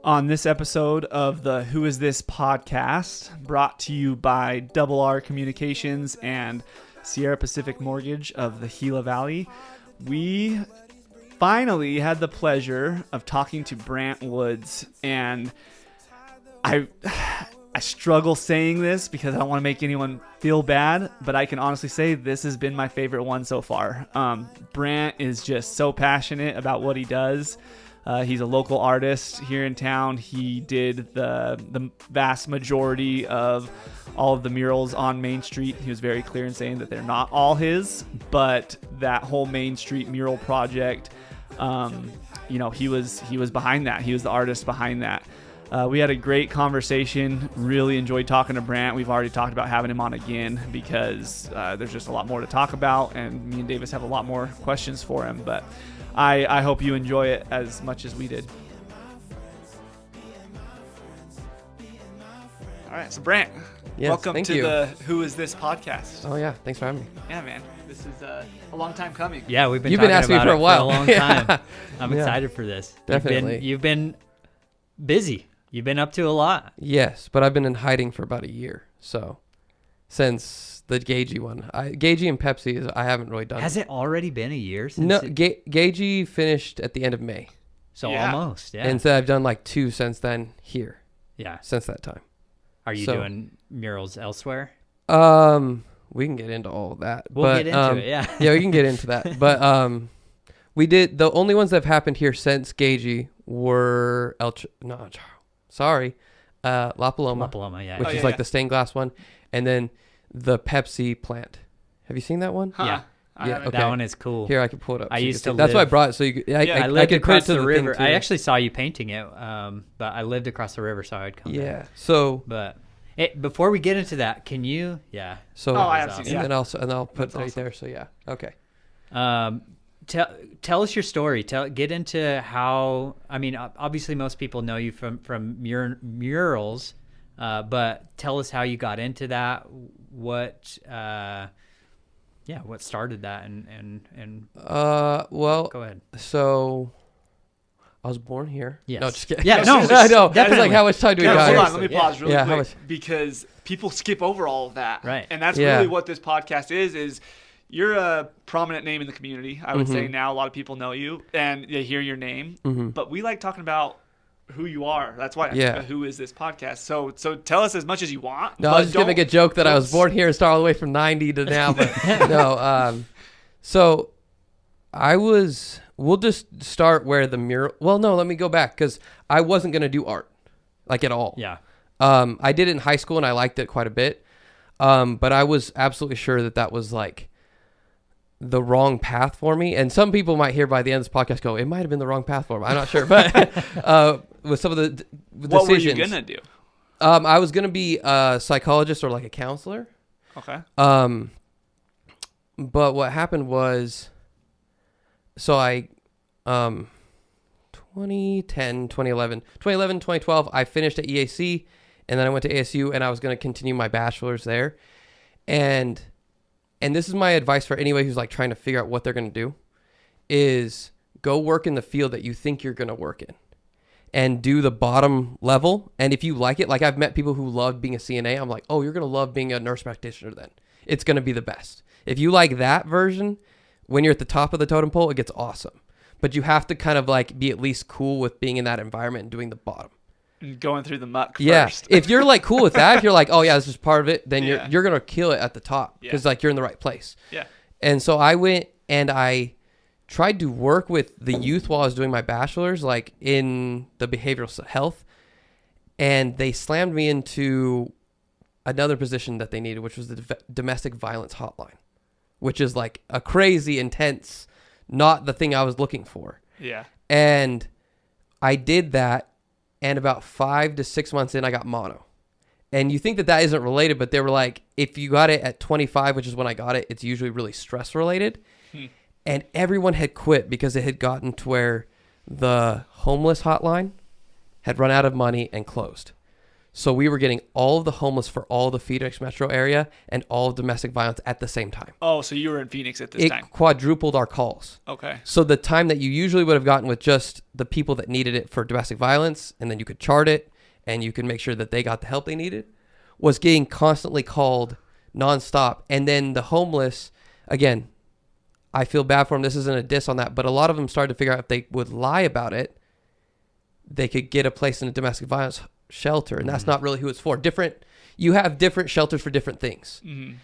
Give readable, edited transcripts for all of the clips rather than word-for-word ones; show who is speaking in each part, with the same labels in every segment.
Speaker 1: On this episode of the Who Is This podcast, brought to you by Double R Communications and Sierra Pacific Mortgage of the Gila Valley, we finally had the pleasure of talking to Brandt Woods. And I struggle saying this because I don't want to make anyone feel bad, but I can honestly say this has been my favorite one so far. Brandt is just so passionate about what he does. He's a local artist here in town. He did the vast majority of all of the murals on Main Street. He was very clear in saying that they're not all his, but that whole Main Street mural project, he was behind that. He was the artist behind that. We had a great conversation. Really enjoyed talking to Brandt. We've already talked about having him on again because there's just a lot more to talk about, and me and Davis have a lot more questions for him. But I hope you enjoy it as much as we did. All right, so Brandt, welcome to the Who Is This podcast.
Speaker 2: Oh yeah, thanks for having me.
Speaker 1: Yeah, man, this is a long time coming.
Speaker 3: Yeah, you've
Speaker 2: been asking me for a while.
Speaker 3: For a long time. I'm excited for this.
Speaker 2: Definitely.
Speaker 3: You've been busy. You've been up to a lot.
Speaker 2: Yes, but I've been in hiding for about a year. So since the Gagey one, Gagey and Pepsi, I haven't really done.
Speaker 3: Has it already been a year since?
Speaker 2: No, Gagey finished at the end of May.
Speaker 3: So almost, yeah.
Speaker 2: And so I've done like 2 since then here.
Speaker 3: Yeah.
Speaker 2: Since that time.
Speaker 3: Are you doing murals elsewhere?
Speaker 2: We can get into all of that.
Speaker 3: We'll get into it, yeah.
Speaker 2: Yeah, we can get into that. But we did, the only ones that have happened here since Gagey were La Paloma.
Speaker 3: La Paloma, yeah.
Speaker 2: Which is like the stained glass one. And then the Pepsi plant. Have you seen that one?
Speaker 3: Huh. Yeah.
Speaker 2: Okay.
Speaker 3: That one is cool.
Speaker 2: Here, I can pull it up.
Speaker 3: I used to live.
Speaker 2: That's why I brought it. So you,
Speaker 3: I lived across the river. I actually saw you painting it, but I lived across the river, so I would come down.
Speaker 2: Yeah. So.
Speaker 3: But before we get into that, can you? Yeah.
Speaker 2: So.
Speaker 1: I have seen
Speaker 2: it. And I'll put it right there. So yeah. Okay.
Speaker 3: Tell us your story. Get into how. I mean, obviously, most people know you from murals, but tell us how you got into that. What started that? And
Speaker 2: well,
Speaker 3: go ahead.
Speaker 2: So, I was born here.
Speaker 3: Yes.
Speaker 2: No, just kidding.
Speaker 3: Yeah, no,
Speaker 2: I know.
Speaker 3: Definitely.
Speaker 2: It's like, how much time do we got?
Speaker 1: Hold on, let me pause really quick
Speaker 2: much?
Speaker 1: because people skip over all of that.
Speaker 3: Right.
Speaker 1: And that's really what this podcast is you're a prominent name in the community. I would say now a lot of people know you and they hear your name, but we like talking about who you are. That's why Who Is This podcast. So tell us as much as you want.
Speaker 2: No, I was just going to make a joke that I was born here and started all the way from 90 to now, but no. So we'll just start where the mural, well, no, let me go back because I wasn't going to do art like at all.
Speaker 3: Yeah.
Speaker 2: I did it in high school and I liked it quite a bit. But I was absolutely sure that was like the wrong path for me. And some people might hear by the end of this podcast go, it might have been the wrong path for me. I'm not sure. But with some of the decisions.
Speaker 1: What were you going to do?
Speaker 2: I was going to be a psychologist or like a counselor.
Speaker 1: Okay.
Speaker 2: But what happened was, so I, 2011, 2012, I finished at EAC and then I went to ASU and I was going to continue my bachelor's there. And this is my advice for anybody who's like trying to figure out what they're going to do is go work in the field that you think you're going to work in and do the bottom level. And if you like it, like I've met people who loved being a CNA. I'm like, oh, you're going to love being a nurse practitioner then. It's going to be the best. If you like that version, when you're at the top of the totem pole, it gets awesome. But you have to kind of like be at least cool with being in that environment and doing the bottom.
Speaker 1: Going through the muck first.
Speaker 2: Yeah. If you're like cool with that, if you're like, oh yeah, this is part of it, then you're going to kill it at the top because like you're in the right place.
Speaker 1: Yeah.
Speaker 2: And so I went and I tried to work with the youth while I was doing my bachelor's, like in the behavioral health. And they slammed me into another position that they needed, which was the domestic violence hotline, which is like a crazy intense, not the thing I was looking for.
Speaker 1: Yeah.
Speaker 2: And I did that. And about 5 to 6 months in, I got mono. And you think that isn't related, but they were like, if you got it at 25, which is when I got it, it's usually really stress related. And everyone had quit because it had gotten to where the homeless hotline had run out of money and closed. So we were getting all of the homeless for all the Phoenix metro area and all of domestic violence at the same time.
Speaker 1: Oh, so you were in Phoenix at this time.
Speaker 2: It quadrupled our calls.
Speaker 1: Okay.
Speaker 2: So the time that you usually would have gotten with just the people that needed it for domestic violence, and then you could chart it and you could make sure that they got the help they needed, was getting constantly called nonstop. And then the homeless, again, I feel bad for them. This isn't a diss on that, but a lot of them started to figure out if they would lie about it, they could get a place in a domestic violence shelter. And that's not really who it's for. You have different shelters for different things.
Speaker 1: Mm-hmm.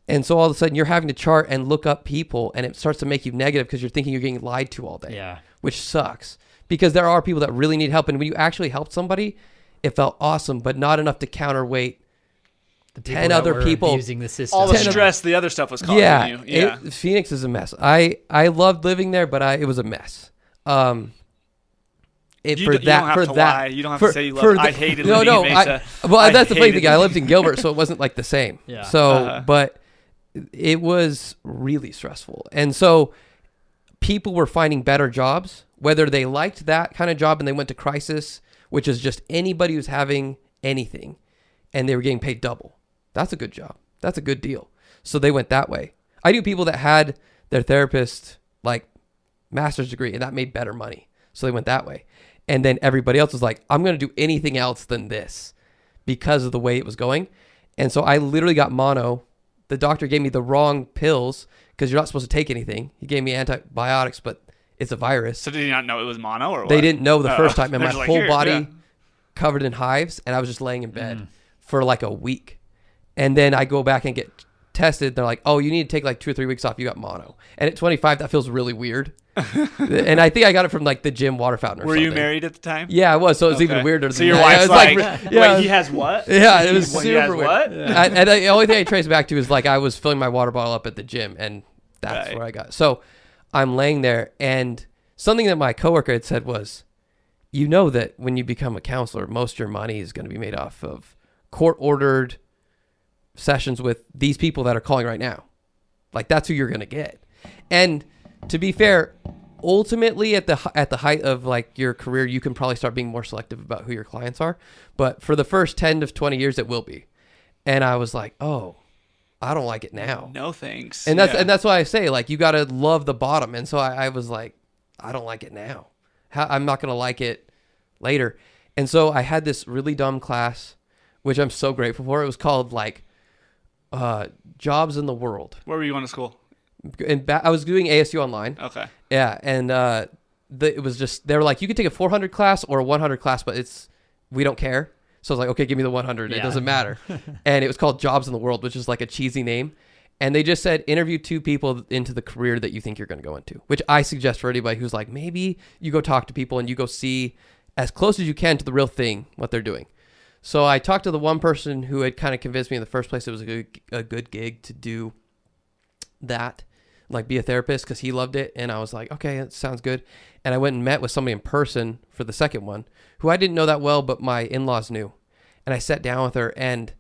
Speaker 2: And so all of a sudden you're having to chart and look up people, and it starts to make you negative because you're thinking you're getting lied to all day.
Speaker 3: Yeah.
Speaker 2: Which sucks, because there are people that really need help. And when you actually helped somebody, it felt awesome, but not enough to counterweight
Speaker 3: The
Speaker 2: 10 other people
Speaker 3: using the system.
Speaker 1: All the
Speaker 2: 10
Speaker 1: stress the other stuff was causing you. Yeah.
Speaker 2: Phoenix is a mess. I loved living there, but it was a mess.
Speaker 1: You don't have to lie. You don't have to say you love. I hated living in Mesa.
Speaker 2: That's the funny thing. I lived in Gilbert, so it wasn't like the same.
Speaker 3: Yeah.
Speaker 2: So, but it was really stressful, and so people were finding better jobs, whether they liked that kind of job and they went to crisis, which is just anybody who's having anything, and they were getting paid double. That's a good job. That's a good deal. So they went that way. I knew people that had their therapist like master's degree, and that made better money, so they went that way. And then everybody else was like, I'm going to do anything else than this because of the way it was going. And so I literally got mono. The doctor gave me the wrong pills because you're not supposed to take anything. He gave me antibiotics, but it's a virus.
Speaker 1: So did you not know it was mono or what?
Speaker 2: They didn't know the first time. And my
Speaker 1: They're just
Speaker 2: whole
Speaker 1: like,
Speaker 2: body covered in hives, and I was just laying in bed for like a week. And then I go back and get tested. They're like, oh, you need to take like 2 or 3 weeks off. You got mono. And at 25, that feels really weird. And I think I got it from like the gym water fountain or
Speaker 1: Were
Speaker 2: something.
Speaker 1: you married at the time?
Speaker 2: Yeah, I was. So it was even weirder.
Speaker 1: So your wife's like,
Speaker 2: yeah,
Speaker 1: wait, he has what?
Speaker 2: Yeah, it was
Speaker 1: He has
Speaker 2: super weird.
Speaker 1: what?
Speaker 2: Yeah. And the only thing I trace back to is like I was filling my water bottle up at the gym, and that's
Speaker 1: Right.
Speaker 2: where I got. So I'm laying there, and something that my coworker had said was, you know that when you become a counselor, most of your money is going to be made off of court-ordered sessions with these people that are calling right now. Like that's who you're going to get. And to be fair, ultimately at the height of like your career, you can probably start being more selective about who your clients are. But for the first 10 to 20 years, it will be. And I was like, oh, I don't like it now.
Speaker 1: No thanks.
Speaker 2: And that's why I say like you got to love the bottom. And so I was like, I don't like it now. I'm not going to like it later. And so I had this really dumb class, which I'm so grateful for. It was called like Jobs in the World.
Speaker 1: Where were you going to school?
Speaker 2: And I was doing ASU online.
Speaker 1: Okay.
Speaker 2: Yeah, and it was just they were like, you could take a 400 class or a 100 class, but we don't care. So I was like, okay, give me the 100. It doesn't matter. And it was called Jobs in the World, which is like a cheesy name. And they just said, interview 2 people into the career that you think you're going to go into, which I suggest for anybody who's like, maybe you go talk to people and you go see as close as you can to the real thing, what they're doing. So I talked to the one person who had kind of convinced me in the first place it was a good gig to do that, like be a therapist, because he loved it. And I was like, okay, that sounds good. And I went and met with somebody in person for the second one who I didn't know that well, but my in-laws knew. And I sat down with her, and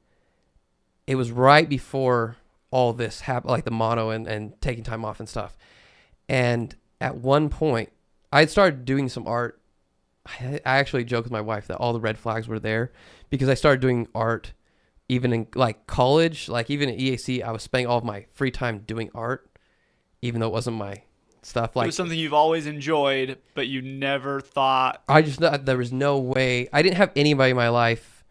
Speaker 2: it was right before all this happened, like the mono and taking time off and stuff. And at one point, I had started doing some art. I actually joked with my wife that all the red flags were there because I started doing art even in like college, like even at EAC, I was spending all of my free time doing art, even though it wasn't my stuff. Like
Speaker 1: it was something you've always enjoyed, but you never thought.
Speaker 2: I just thought there was no way. I didn't have anybody in my life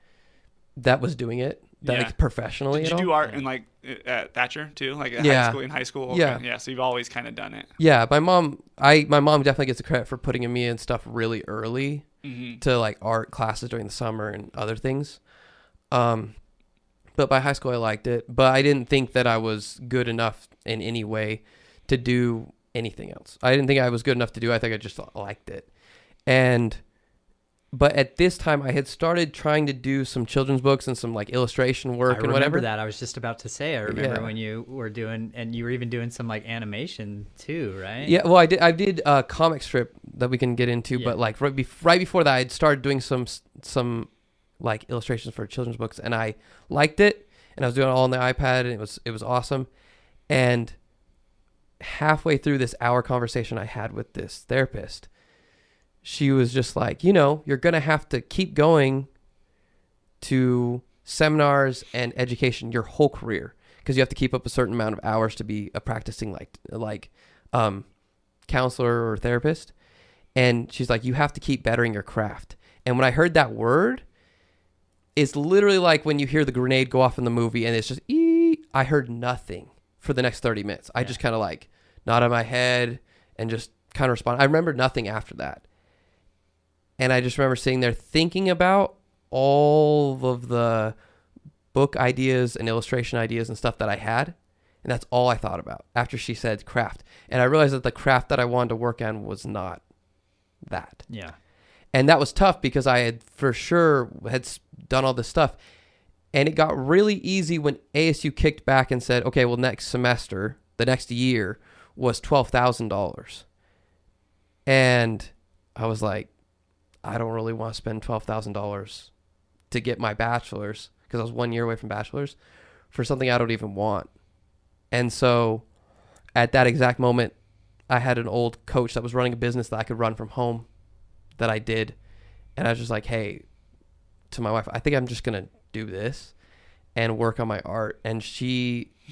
Speaker 2: that was doing it like professionally.
Speaker 1: Did you do art in like at Thatcher too, like at high school? Okay. Yeah. So you've always kind of done it.
Speaker 2: Yeah, my mom definitely gets the credit for putting me in stuff really early to like art classes during the summer and other things. But by high school I liked it, but I didn't think that I was good enough in any way to do anything else. I didn't think I was good enough to do. I think I just liked it. But at this time, I had started trying to do some children's books and some like illustration work and whatever.
Speaker 3: I remember that. I was just about to say. I remember when you were doing, and you were even doing some like animation too, right?
Speaker 2: Yeah. Well, I did a comic strip that we can get into, but like right before that, I had started doing some like illustrations for children's books, and I liked it, and I was doing it all on the iPad, and it was awesome. And halfway through this hour conversation I had with this therapist, she was just like, you're going to have to keep going to seminars and education your whole career, because you have to keep up a certain amount of hours to be a practicing counselor or therapist. And she's like, you have to keep bettering your craft. And when I heard that word, it's literally like when you hear the grenade go off in the movie and it's just, I heard nothing for the next 30 minutes. I just kind of like nodded my head and just kind of responded. I remember nothing after that. And I just remember sitting there thinking about all of the book ideas and illustration ideas and stuff that I had. And that's all I thought about after she said craft. And I realized that the craft that I wanted to work on was not that.
Speaker 3: Yeah.
Speaker 2: And that was tough because I had for sure had done all this stuff. And it got really easy when ASU kicked back and said, okay, well, next semester, the next year was $12,000. And I was like, I don't really want to spend $12,000 to get my bachelor's, because I was 1 year away from bachelor's, for something I don't even want. And so at that exact moment, I had an old coach that was running a business that I could run from home that I did. And I was just like, hey, to my wife, I think I'm just going to do this and work on my art. And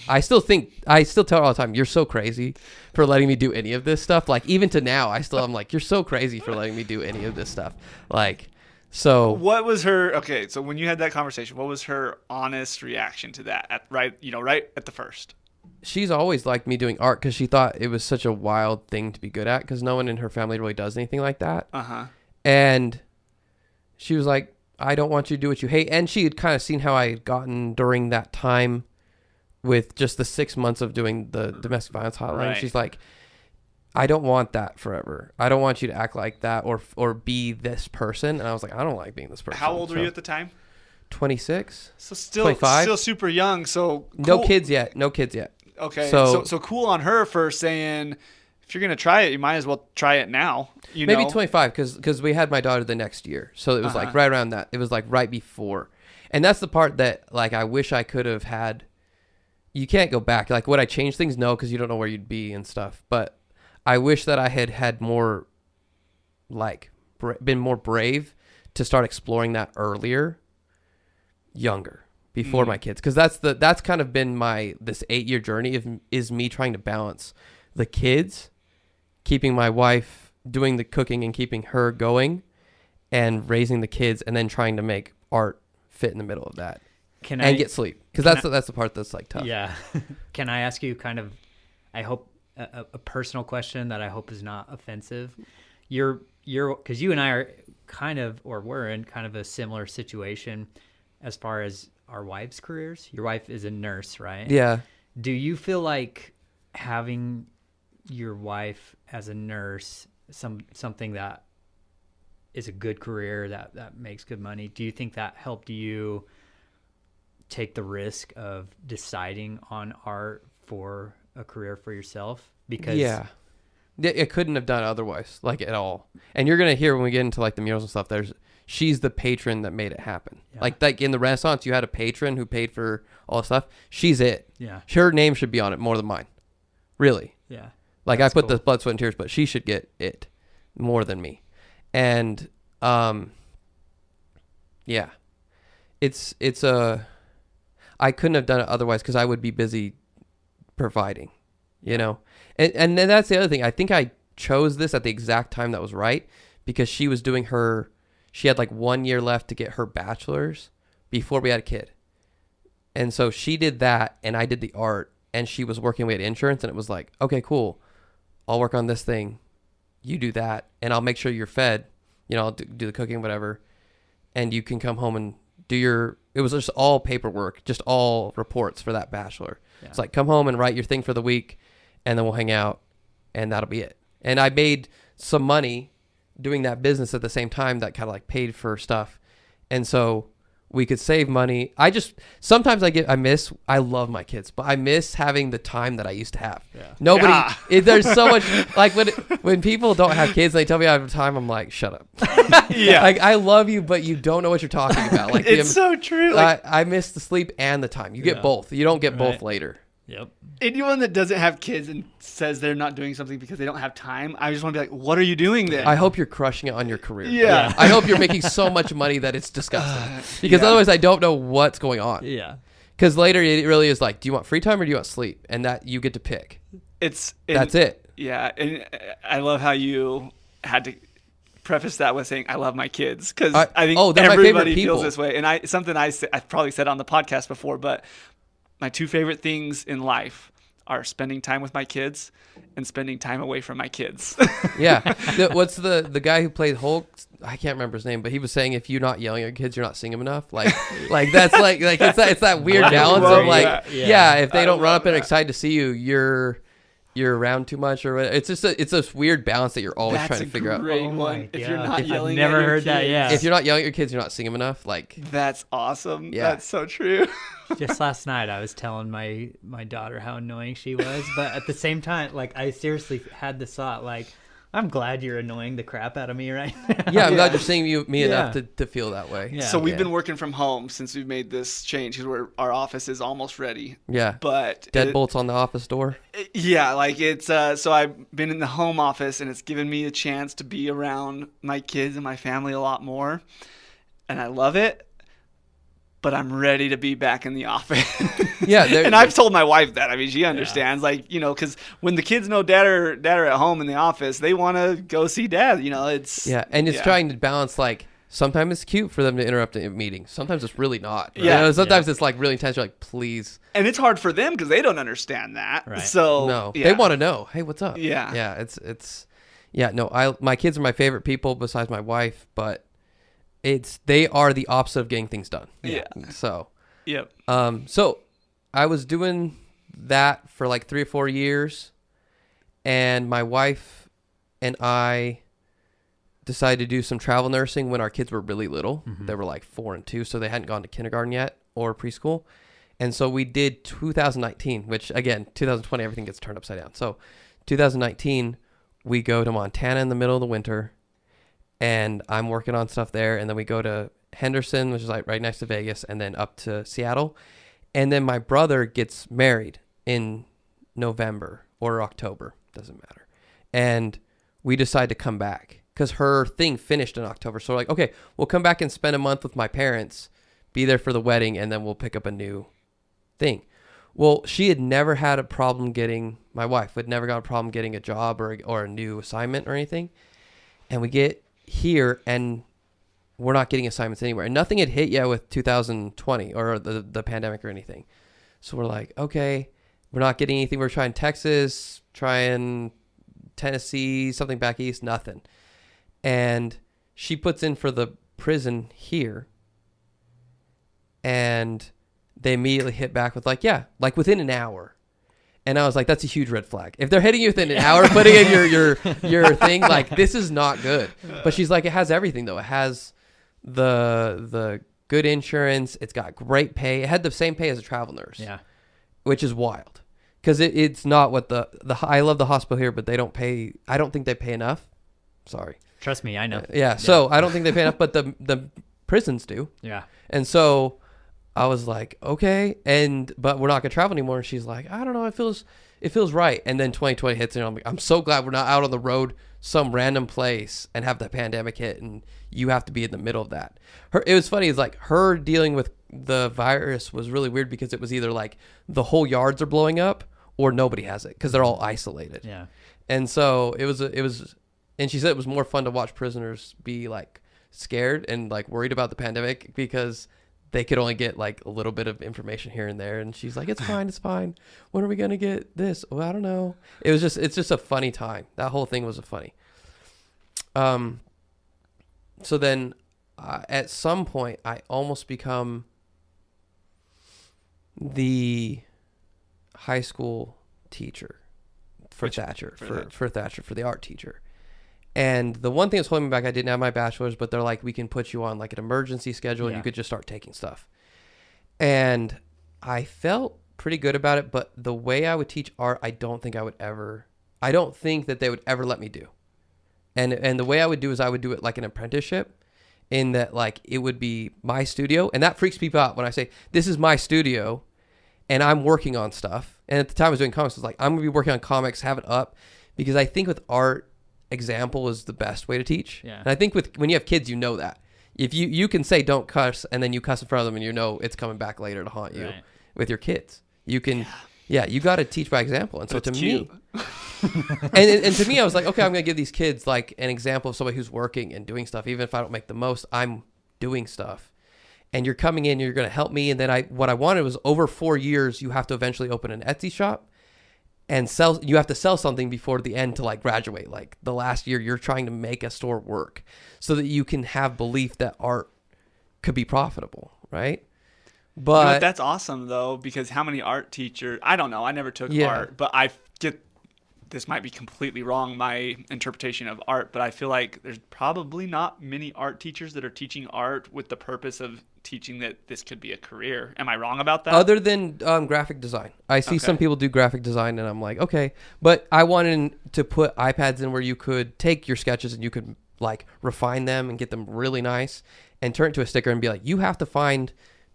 Speaker 2: I still tell her all the time, you're so crazy for letting me do any of this stuff. Like, even to now, I'm like, you're so crazy for letting me do any of this stuff. Like, so
Speaker 1: what was her, okay, so when you had that conversation, what was her honest reaction to that right at the first?
Speaker 2: She's always liked me doing art because she thought it was such a wild thing to be good at, because no one in her family really does anything like that. And she was like, I don't want you to do what you hate. And she had kind of seen how I had gotten during that time with just the 6 months of doing the domestic violence hotline.
Speaker 1: Right.
Speaker 2: She's like, I don't want that forever. I don't want you to act like that or be this person. And I was like, I don't like being this person.
Speaker 1: How old were you at the time?
Speaker 2: 26.
Speaker 1: So still
Speaker 2: 25.
Speaker 1: Still super young. So cool.
Speaker 2: No kids yet.
Speaker 1: Okay.
Speaker 2: So
Speaker 1: cool on her for saying, if you're going to try it, you might as well try it now.
Speaker 2: Maybe 25, because we had my daughter the next year. So it was like right around that. It was like right before. And that's the part that like I wish I could have had. You can't go back. Like, would I change things? No, because you don't know where you'd be and stuff. But I wish that I had more, like, been more brave to start exploring that earlier, younger, before my kids. Because that's kind of been this 8-year journey is me trying to balance the kids, keeping my wife doing the cooking and keeping her going, and raising the kids, and then trying to make art fit in the middle of that. Get sleep, because that's the part that's like tough.
Speaker 3: Yeah. Can I ask you kind of, I hope a personal question that I hope is not offensive? You're because you and I are kind of, or we're in kind of a similar situation as far as our wives' careers. Your wife is a nurse, right?
Speaker 2: Yeah.
Speaker 3: Do you feel like having your wife as a nurse, something that is a good career that makes good money, do you think that helped you take the risk of deciding on art for a career for yourself? Because
Speaker 2: it couldn't have done otherwise, like, at all. And you're gonna hear when we get into like the murals and stuff, she's the patron that made it happen. Yeah. Like in the Renaissance, you had a patron who paid for all the stuff. She's it.
Speaker 3: Yeah.
Speaker 2: Her name should be on it more than mine. Really.
Speaker 3: Yeah.
Speaker 2: Like, I put the blood, sweat, and tears, but she should get it more than me. And yeah, it's I couldn't have done it otherwise, because I would be busy providing, you know. And then that's the other thing. I think I chose this at the exact time that was right, because she was doing she had like 1 year left to get her bachelor's before we had a kid. And so she did that, and I did the art, and she was working. We had insurance, and it was like, okay, cool. I'll work on this thing. You do that, and I'll make sure you're fed. You know, I'll do the cooking, whatever. And you can come home and do it was just all paperwork, just all reports for that bachelor. Yeah. It's like, come home and write your thing for the week, and then we'll hang out, and that'll be it. And I made some money doing that business at the same time that kind of like paid for stuff. And so we could save money. Sometimes I love my kids, but I miss having the time that I used to have. Yeah. There's so much, like, when people don't have kids, they tell me I have time, I'm like, shut up.
Speaker 1: Yeah.
Speaker 2: Like, I love you, but you don't know what you're talking about. Like,
Speaker 1: it's so true.
Speaker 2: I miss the sleep and the time. You get both. You don't get both later.
Speaker 3: Yep.
Speaker 1: Anyone that doesn't have kids and says they're not doing something because they don't have time, I just want to be like, what are you doing then?
Speaker 2: I hope you're crushing it on your career.
Speaker 1: Yeah.
Speaker 2: I hope you're making so much money that it's disgusting. Because otherwise I don't know what's going on.
Speaker 3: Yeah.
Speaker 2: Because later it really is like, do you want free time or do you want sleep? And that you get to pick. That's it.
Speaker 1: Yeah. And I love how you had to preface that with saying, I love my kids. Because I think
Speaker 2: they're my favorite
Speaker 1: everybody
Speaker 2: people.
Speaker 1: feels this way. And I've probably said on the podcast before, but my two favorite things in life are spending time with my kids and spending time away from my kids.
Speaker 2: Yeah. What's the guy who played Hulk? I can't remember his name, but he was saying if you're not yelling at kids, you're not seeing them enough. Like that's like it's that weird balance of like, if they don't run up and are excited to see you, you're around too much or whatever. It's just it's this weird balance that you're always trying to figure out.
Speaker 1: Great one. If you're not yelling,
Speaker 3: I've never
Speaker 1: at your
Speaker 3: heard that.
Speaker 1: kids.
Speaker 3: Yeah.
Speaker 2: If you're not yelling at your kids, you're not seeing them enough. Like
Speaker 1: that's awesome.
Speaker 2: Yeah.
Speaker 1: That's so true.
Speaker 3: Just last night, I was telling my daughter how annoying she was, but at the same time, like I seriously had this thought, like, I'm glad you're annoying the crap out of me right now.
Speaker 2: Yeah, I'm glad you're seeing me enough to feel that way.
Speaker 3: Yeah.
Speaker 1: So we've been working from home since we've made this change because our office is almost ready.
Speaker 2: Yeah.
Speaker 1: But
Speaker 2: Deadbolts on the office door.
Speaker 1: Yeah, like it's so I've been in the home office and it's given me a chance to be around my kids and my family a lot more, and I love it. But I'm ready to be back in the office.
Speaker 2: Yeah,
Speaker 1: and I've told my wife that. I mean, she understands. Yeah. Like, because when the kids know dad are at home in the office, they want to go see dad. It's
Speaker 2: trying to balance like sometimes it's cute for them to interrupt a meeting. Sometimes it's really not. Right?
Speaker 1: Yeah,
Speaker 2: sometimes it's like really intense. You're like, please.
Speaker 1: And it's hard for them because they don't understand that.
Speaker 3: Right.
Speaker 1: So
Speaker 2: they want to know. Hey, what's up?
Speaker 1: Yeah.
Speaker 2: Yeah. It's my kids are my favorite people besides my wife, but they are the opposite of getting things done.
Speaker 1: Yeah.
Speaker 2: So.
Speaker 1: Yep.
Speaker 2: So I was doing that for like 3 or 4 years, and my wife and I decided to do some travel nursing when our kids were really little. Mm-hmm. They were like 4 and 2, so they hadn't gone to kindergarten yet or preschool. And so we did 2019, which again, 2020, everything gets turned upside down. So 2019, we go to Montana in the middle of the winter, and I'm working on stuff there. And then we go to Henderson, which is like right next to Vegas, and then up to Seattle. And then my brother gets married in November or October, doesn't matter. And we decide to come back because her thing finished in October. So we're like, okay, we'll come back and spend a month with my parents, be there for the wedding, and then we'll pick up a new thing. Well, she had never had a problem my wife had never got a problem getting a job or a new assignment or anything. And we get here and we're not getting assignments anywhere. And nothing had hit yet with 2020 or the pandemic or anything. So we're like, okay, we're not getting anything. We're trying Texas, trying Tennessee, something back east, nothing. And she puts in for the prison here. And they immediately hit back with like within an hour. And I was like, that's a huge red flag. If they're hitting you within an hour, putting in your thing, like this is not good. But she's like, it has everything though. It has the good insurance. It's got great pay. It had the same pay as a travel nurse. Yeah, which is wild because it's not what the I love the hospital here, but they don't pay. I don't think they pay enough. Sorry.
Speaker 3: Trust me, I know.
Speaker 2: Yeah. So I don't think they pay enough, but the prisons do.
Speaker 3: Yeah.
Speaker 2: And so I was like, okay, but we're not gonna travel anymore. And she's like, I don't know, it feels right. And then 2020 hits, and I'm so glad we're not out on the road, some random place, and have the pandemic hit, and you have to be in the middle of that. It was funny. It's like her dealing with the virus was really weird because it was either like the whole yards are blowing up or nobody has it because they're all isolated.
Speaker 3: Yeah.
Speaker 2: And so it was, and she said it was more fun to watch prisoners be like scared and like worried about the pandemic because they could only get like a little bit of information here and there. And she's like, it's fine. When are we going to get this? Oh, I don't know. It's just a funny time. That whole thing was a funny. So then at some point I almost become the high school teacher for Thatcher, for Thatcher, for the art teacher. And the one thing that's holding me back, I didn't have my bachelor's, but they're like, we can put you on like an emergency schedule and you could just start taking stuff. And I felt pretty good about it, but the way I would teach art, I don't think that they would ever let me do. And the way I would do is I would do it like an apprenticeship in that like it would be my studio. And that freaks people out when I say, this is my studio. and I'm working on stuff. And at the time I was doing comics, I was like, I'm going to be working on comics, have it up, because I think with art, example is the best way to teach.
Speaker 3: Yeah.
Speaker 2: And I think when you have kids, you know that. If you can say don't cuss, and then you cuss in front of them, and you know it's coming back later to haunt you.
Speaker 3: Right.
Speaker 2: With your kids, you can, you got to teach by example. And so to
Speaker 1: cute.
Speaker 2: me, and to me, I was like, okay, I'm going to give these kids like an example of somebody who's working and doing stuff. Even if I don't make the most, I'm doing stuff. And you're coming in, you're going to help me. And then what I wanted was over 4 years, you have to eventually open an Etsy shop and sell. You have to sell something before the end to like graduate. Like the last year, you're trying to make a store work so that you can have belief that art could be profitable, right? But
Speaker 1: That's awesome though, because how many art teachers? I don't know. I never took
Speaker 2: Yeah.
Speaker 1: art, but I get this might be completely wrong, my interpretation of art, but I feel like there's probably not many art teachers that are teaching art with the purpose of teaching that this could be a career. Am I wrong about that?
Speaker 2: other than graphic design, I see some
Speaker 1: Okay.
Speaker 2: people do graphic design, and I'm like, okay. But I wanted to put iPads in where you could take your sketches and you could like refine them and get them really nice and turn it to a sticker and be like, you have to find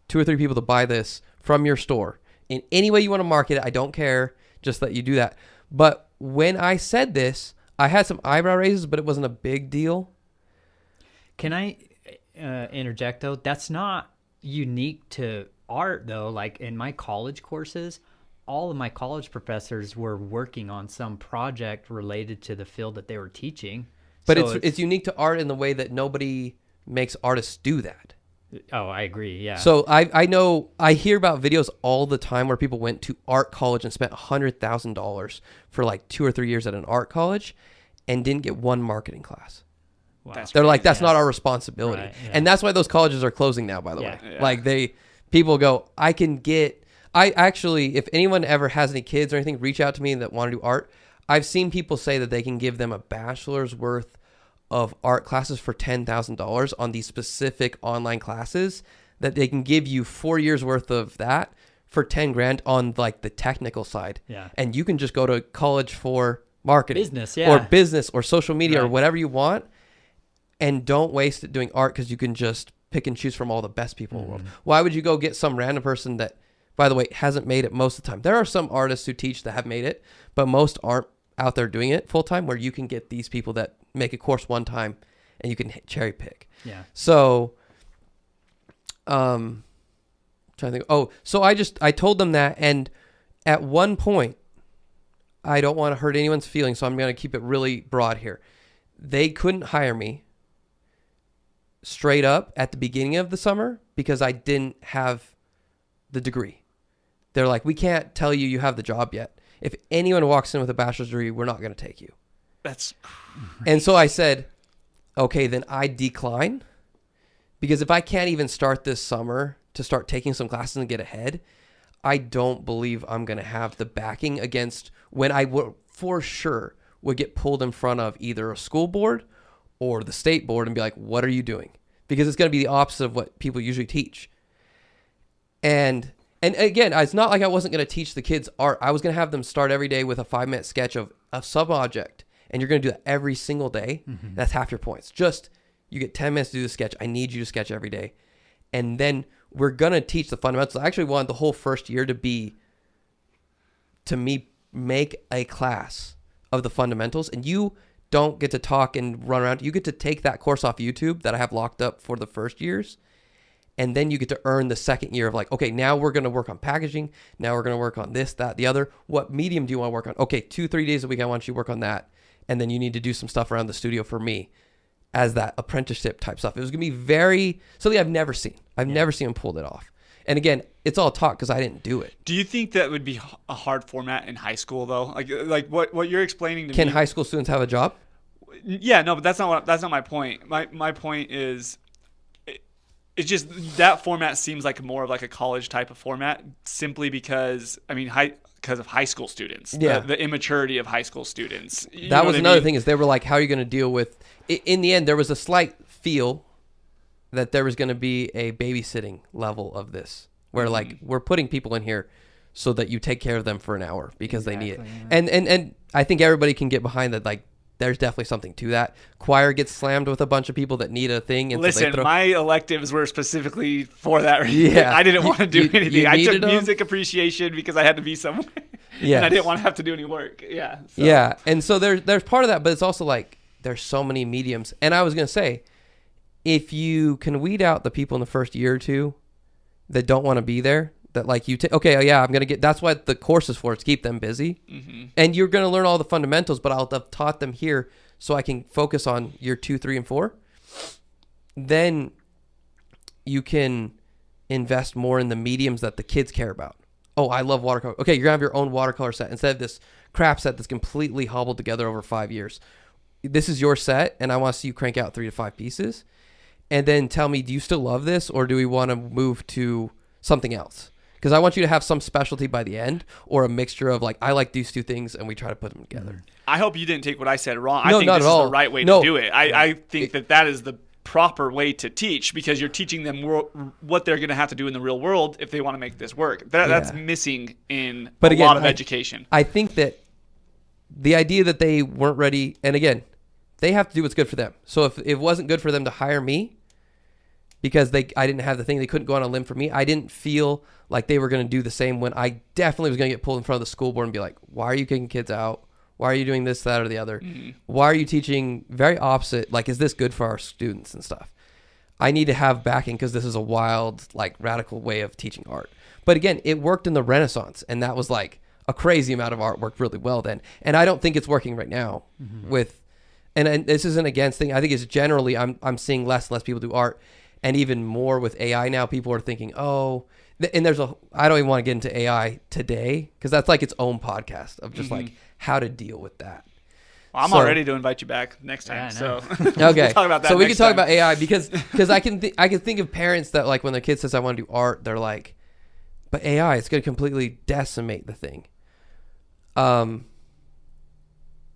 Speaker 2: 2 or 3 people to buy this from your store in any way you want to market it. I don't care, just that you do that. But when I said this, I had some eyebrow raises, but it wasn't a big deal.
Speaker 3: Can I interject though? That's not unique to art though. Like in my college courses, all of my college professors were working on some project related to the field that they were teaching.
Speaker 2: But
Speaker 3: So
Speaker 2: it's unique to art in the way that nobody makes artists do that.
Speaker 3: oh, I agree. Yeah.
Speaker 2: So I know, I hear about videos all the time where people went to art college and spent $100,000 for like 2 or 3 years at an art college and didn't get one marketing class.
Speaker 3: wow.
Speaker 2: They're like, that's
Speaker 3: Yeah.
Speaker 2: not our responsibility.
Speaker 3: Right, yeah.
Speaker 2: And that's why those colleges are closing now, by the
Speaker 3: Yeah.
Speaker 2: way.
Speaker 1: Yeah.
Speaker 2: Like people go, I actually, if anyone ever has any kids or anything, reach out to me that want to do art. I've seen people say that they can give them a bachelor's worth of art classes for $10,000 on these specific online classes, that they can give you 4 years worth of that for 10 grand on like the technical side.
Speaker 3: Yeah.
Speaker 2: And you can just go to college for marketing,
Speaker 3: Business, yeah.
Speaker 2: or business or social media or
Speaker 3: Right.
Speaker 2: whatever you want. And don't waste it doing art, because you can just pick and choose from all the best people in the world. Why would you go get some random person that, by the way, hasn't made it most of the time? There are some artists who teach that have made it, but most aren't out there doing it full time, where you can get these people that make a course one time and you can cherry pick.
Speaker 3: Yeah.
Speaker 2: So, trying to think. Oh, so I told them that, and at one point, I don't want to hurt anyone's feelings, so I'm going to keep it really broad here. They couldn't hire me straight up at the beginning of the summer because I didn't have the degree. They're like, we can't tell you have the job yet. If anyone walks in with a bachelor's degree, we're not going to take you.
Speaker 1: That's
Speaker 2: And so I said, okay, then I decline, because if I can't even start this summer to start taking some classes and get ahead, I don't believe I'm going to have the backing against when I would for sure would get pulled in front of either a school board or the state board and be like, what are you doing? Because it's going to be the opposite of what people usually teach. And again, it's not like I wasn't going to teach the kids art. I was going to have them start every day with a 5-minute sketch of a sub-object. And you're going to do that every single day.
Speaker 3: Mm-hmm.
Speaker 2: That's half your points. Just, you get 10 minutes to do the sketch. I need you to sketch every day. And then we're going to teach the fundamentals. I actually wanted the whole first year to me, make a class of the fundamentals. And you don't get to talk and run around. You get to take that course off YouTube that I have locked up for the first years. And then you get to earn the second year of like, okay, now we're going to work on packaging. Now we're going to work on this, that, the other. What medium do you want to work on? Okay, 2-3 days a week, I want you to work on that. And then you need to do some stuff around the studio for me as that apprenticeship type stuff. It was going to be something I've never seen. I've never seen him pull it off. And again, it's all taught because I didn't do it.
Speaker 1: Do you think that would be a hard format in high school though? Like what you're explaining to me.
Speaker 2: Can high school students have a job?
Speaker 1: Yeah, no, but that's not my point. My point is, it's just that format seems like more of like a college type of format, simply because because of high school students.
Speaker 2: Yeah.
Speaker 1: The immaturity of high school students. You know
Speaker 2: That
Speaker 1: what
Speaker 2: was
Speaker 1: I
Speaker 2: another
Speaker 1: mean?
Speaker 2: thing, is they were like, how are you going to deal with, in the end, there was a slight feel that there was going to be a babysitting level of this, where like, we're putting people in here so that you take care of them for an hour because they need it.
Speaker 3: Exactly, yeah.
Speaker 2: And I think everybody can get behind that. Like, there's definitely something to that. Choir gets slammed with a bunch of people that need a thing. And
Speaker 1: Listen, my electives were specifically for that reason.
Speaker 2: Yeah.
Speaker 1: I didn't want to do anything. I took
Speaker 2: needed 'em?
Speaker 1: music appreciation because I had to be somewhere.
Speaker 2: Yes.
Speaker 1: And I didn't want to have to do any work. Yeah. So.
Speaker 2: Yeah. And so there's part of that, but it's also like there's so many mediums. And I was going to say, if you can weed out the people in the first year or two that don't want to be there, that like you okay, yeah, I'm going to get, that's what the course is for, to keep them busy.
Speaker 1: Mm-hmm.
Speaker 2: And you're going to learn all the fundamentals, but I'll have taught them here so I can focus on year 2, 3, and 4. Then you can invest more in the mediums that the kids care about. Oh, I love watercolor. Okay, you're going to have your own watercolor set instead of this crap set that's completely hobbled together over 5 years. This is your set, and I want to see you crank out 3 to 5 pieces. And then tell me, do you still love this, or do we want to move to something else? Because I want you to have some specialty by the end, or a mixture of like, I like these 2 things, and we try to put them together.
Speaker 1: I hope you didn't take what I said wrong.
Speaker 2: No,
Speaker 1: I think
Speaker 2: not
Speaker 1: this
Speaker 2: at
Speaker 1: is
Speaker 2: all.
Speaker 1: the right way
Speaker 2: No.
Speaker 1: to do it. I think that is the proper way to teach, because you're teaching them what they're going to have to do in the real world if they want to make this work. That's missing in a lot of education.
Speaker 2: I think that the idea that they weren't ready, and again, they have to do what's good for them. So if it wasn't good for them to hire me because I didn't have the thing, they couldn't go on a limb for me, I didn't feel like they were going to do the same when I definitely was going to get pulled in front of the school board and be like, why are you kicking kids out? Why are you doing this, that, or the other? Mm-hmm. Why are you teaching very opposite? Like, is this good for our students and stuff? I need to have backing because this is a wild, like, radical way of teaching art. But again, it worked in the Renaissance, and that was like a crazy amount of art worked really well then. And I don't think it's working right now with, and this isn't against thing. I think it's generally, I'm seeing less and less people do art, and even more with AI now. People are thinking, oh, and I don't even want to get into AI today because that's like its own podcast of just like how to deal with that.
Speaker 1: Well, I'm all ready to invite you back next time. So
Speaker 2: okay,
Speaker 1: we'll talk about that.
Speaker 2: So we can
Speaker 1: next
Speaker 2: talk
Speaker 1: time.
Speaker 2: about AI because I can think of parents that like when their kid says I want to do art, they're like, but AI, it's going to completely decimate the thing. And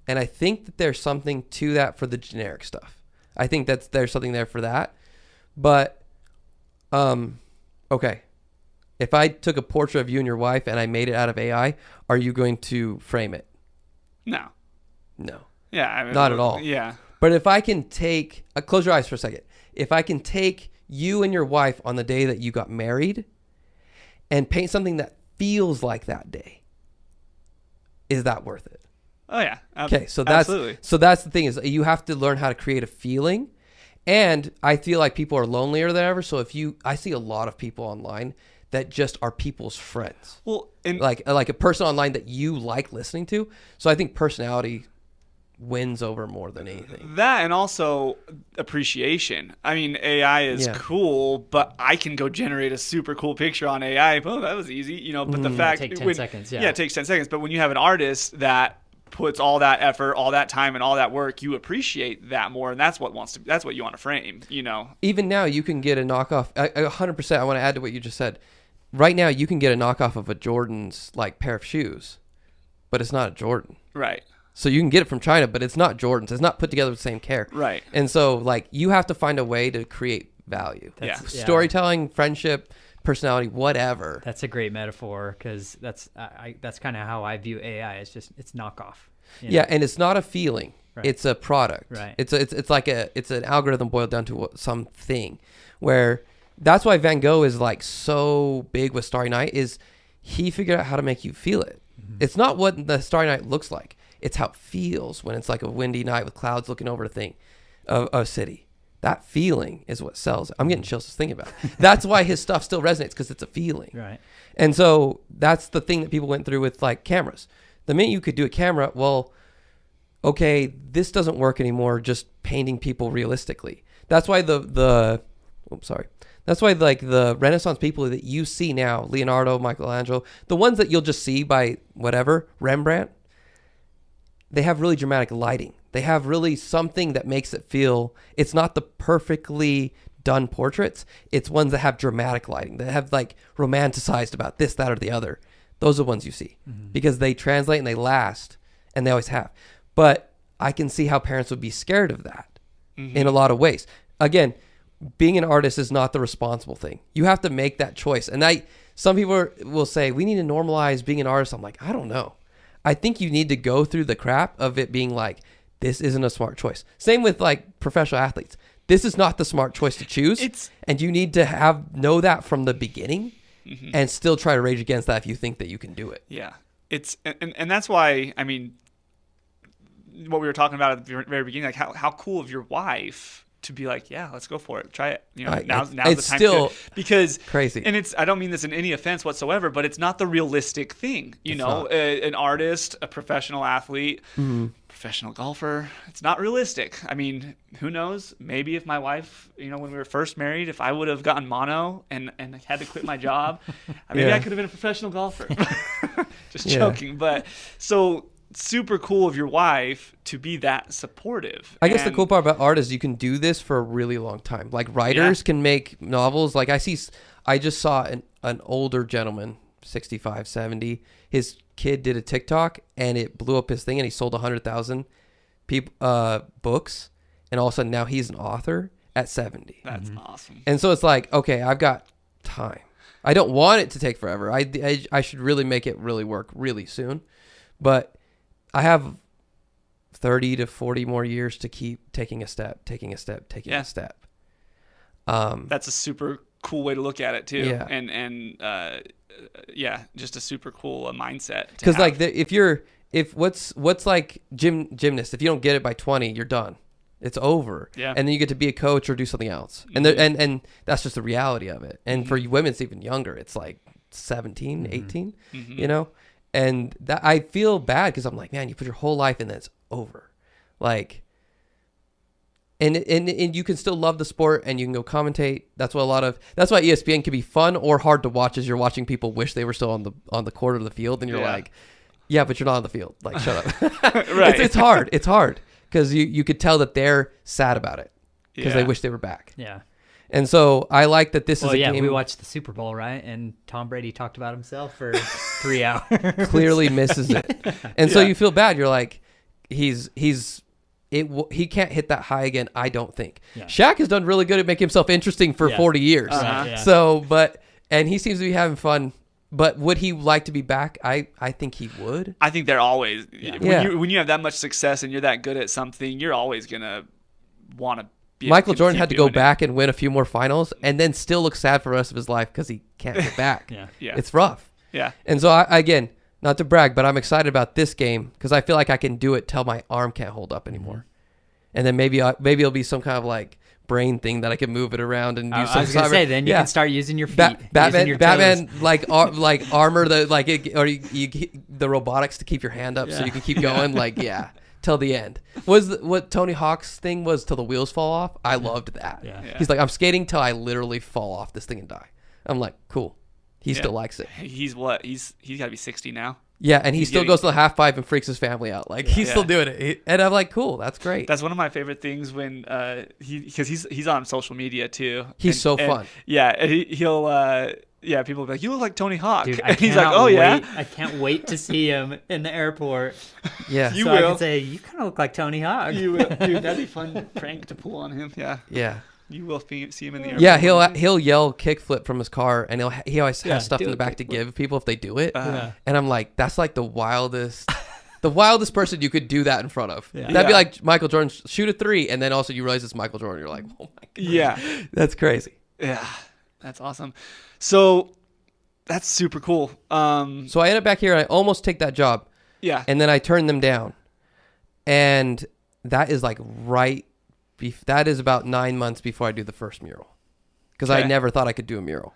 Speaker 2: I think that there's something to that for the generic stuff. I think there's something there for that. But, okay. If I took a portrait of you and your wife and I made it out of AI, are you going to frame it?
Speaker 1: No. Yeah. I mean,
Speaker 2: not at all.
Speaker 1: Yeah.
Speaker 2: But if I can take, close your eyes for a second. If I can take you and your wife on the day that you got married and paint something that feels like that day, is that worth it?
Speaker 1: Oh yeah.
Speaker 2: Okay, so
Speaker 1: absolutely.
Speaker 2: that's the thing is you have to learn how to create a feeling, and I feel like people are lonelier than ever. So I see a lot of people online that just are people's friends. Well, and like a person online that you like listening to. So I think personality wins over more than anything.
Speaker 1: That, and also appreciation. I mean, AI is cool, but I can go generate a super cool picture on AI. Oh, that was easy, But the fact
Speaker 3: it takes 10 seconds. Yeah,
Speaker 1: it takes 10 seconds. But when you have an artist that puts all that effort, all that time, and all that work, you appreciate that more, and that's what you want to frame.
Speaker 2: Even now, you can get a knockoff. 100%. I want to add to what you just said. Right now, you can get a knockoff of a Jordan's like pair of shoes, but it's not a Jordan.
Speaker 1: Right.
Speaker 2: So you can get it from China, but it's not Jordan's. It's not put together with the same care.
Speaker 1: Right.
Speaker 2: And so like you have to find a way to create value. Storytelling, friendship, personality, whatever.
Speaker 3: That's a great metaphor because that's kind of how I view AI. It's knockoff.
Speaker 2: Yeah, and it's not a feeling. Right. It's a product.
Speaker 3: Right.
Speaker 2: It's like it's an algorithm boiled down to something where that's why Van Gogh is like so big with Starry Night is he figured out how to make you feel it. Mm-hmm. It's not what the Starry Night looks like. It's how it feels when it's like a windy night with clouds looking over a city. That feeling is what sells it. I'm getting chills just thinking about it. That's why his stuff still resonates because it's a feeling.
Speaker 3: Right.
Speaker 2: And so that's the thing that people went through with like cameras. The minute you could do a camera, well, okay, this doesn't work anymore. Just painting people realistically. That's why that's why like the Renaissance people that you see now, Leonardo, Michelangelo, the ones that you'll just see by whatever, Rembrandt, they have really dramatic lighting. They have really something that makes it feel, it's not the perfectly done portraits. It's ones that have dramatic lighting, that have like romanticized about this, that, or the other. Those are the ones you see because they translate and they last and they always have. But I can see how parents would be scared of that in a lot of ways. Again, being an artist is not the responsible thing. You have to make that choice. And some people will say, we need to normalize being an artist. I'm like, I don't know. I think you need to go through the crap of it being like, this isn't a smart choice. Same with like professional athletes. This is not the smart choice to choose. And you need to know that from the beginning and still try to rage against that if you think that you can do it.
Speaker 1: Yeah. And that's why, I mean, what we were talking about at the very beginning, like how cool of your wife to be like, yeah, let's go for it. Try it. You know, now's the time
Speaker 2: still
Speaker 1: to, because
Speaker 2: crazy.
Speaker 1: And I don't mean this in any offense whatsoever, but it's not the realistic thing. You know, an artist, a professional athlete, professional golfer, it's not realistic. I mean, who knows? Maybe if my wife, you know, when we were first married, if I would have gotten mono and had to quit my job, maybe I could have been a professional golfer. Just joking. But so super cool of your wife to be that supportive.
Speaker 2: I guess the cool part about art is you can do this for a really long time. Like writers can make novels. Like I just saw an older gentleman, 65, 70. His kid did a TikTok and it blew up his thing and he sold 100,000 books. And all of a sudden now he's an author at 70.
Speaker 1: That's awesome.
Speaker 2: And so it's like, okay, I've got time. I don't want it to take forever. I should really make it really work really soon. But I have 30 to 40 more years to keep taking a step.
Speaker 1: That's a super cool way to look at it too.
Speaker 2: Yeah.
Speaker 1: And just a super cool mindset.
Speaker 2: Because like what's like gymnast, if you don't get it by 20, you're done. It's over. Yeah. And then you get to be a coach or do something else. And and that's just the reality of it. And for women, it's even younger. It's like 17, 18, you know? And that I feel bad because I'm like, man, you put your whole life in, it's over. Like, and you can still love the sport and you can go commentate. That's why ESPN can be fun or hard to watch as you're watching people wish they were still on the court of the field. And you're like, yeah, but you're not on the field. Like, shut up. Right. It's hard. It's hard because you could tell that they're sad about it because they wish they were back.
Speaker 3: Yeah.
Speaker 2: And so I like that this is a game.
Speaker 3: We watched the Super Bowl, right? And Tom Brady talked about himself for 3 hours.
Speaker 2: Clearly misses it. And so you feel bad. You're like, he can't hit that high again, I don't think. Yeah. Shaq has done really good at making himself interesting for 40 years. So, and he seems to be having fun. But would he like to be back? I think he would.
Speaker 1: I think they're always, when you have that much success and you're that good at something, you're always going to want to.
Speaker 2: Michael Jordan had to go back and win a few more finals and then still look sad for the rest of his life because he can't get back. It's rough. Yeah. And so, again, not to brag, but I'm excited about this game because I feel like I can do it till my arm can't hold up anymore. And then maybe it'll be some kind of like brain thing that I can move it around and do something.
Speaker 3: I was going to say, then you can start using your feet.
Speaker 2: Batman like armor, the robotics to keep your hand up so you can keep going. Till the end. What Tony Hawk's thing was till the wheels fall off. I loved that. He's like, I'm skating till I literally fall off this thing and die. I'm like, cool. He still likes it.
Speaker 1: He's what? He's got to be 60 now.
Speaker 2: Yeah, and he still goes to the half pipe and freaks his family out. Like he's still doing it. And I'm like, cool, that's great.
Speaker 1: That's one of my favorite things when because he's on social media too.
Speaker 2: He's fun.
Speaker 1: Yeah, he'll people will be like, you look like Tony Hawk.
Speaker 3: Dude,
Speaker 1: and he's like, oh, yeah?
Speaker 3: I can't wait to see him in the airport.
Speaker 2: Yeah.
Speaker 3: So I can say, you kind of look like Tony Hawk.
Speaker 1: You will. Dude, that'd be fun prank to pull on him. Yeah.
Speaker 2: Yeah.
Speaker 1: You will see him in the airport.
Speaker 2: Yeah, he'll yell kickflip from his car, and he always has stuff in the back to give people if they do it. And I'm like, that's like the wildest person you could do that in front of. Yeah. That'd be like Michael Jordan, shoot a 3, and then also you realize it's Michael Jordan. You're like, oh my God.
Speaker 1: Yeah.
Speaker 2: That's crazy.
Speaker 1: Yeah. That's awesome. So that's super cool.
Speaker 2: So I end up back here and I almost take that job.
Speaker 1: Yeah.
Speaker 2: And then I turn them down. And that is like that is about 9 months before I do the first mural. Because I never thought I could do a mural.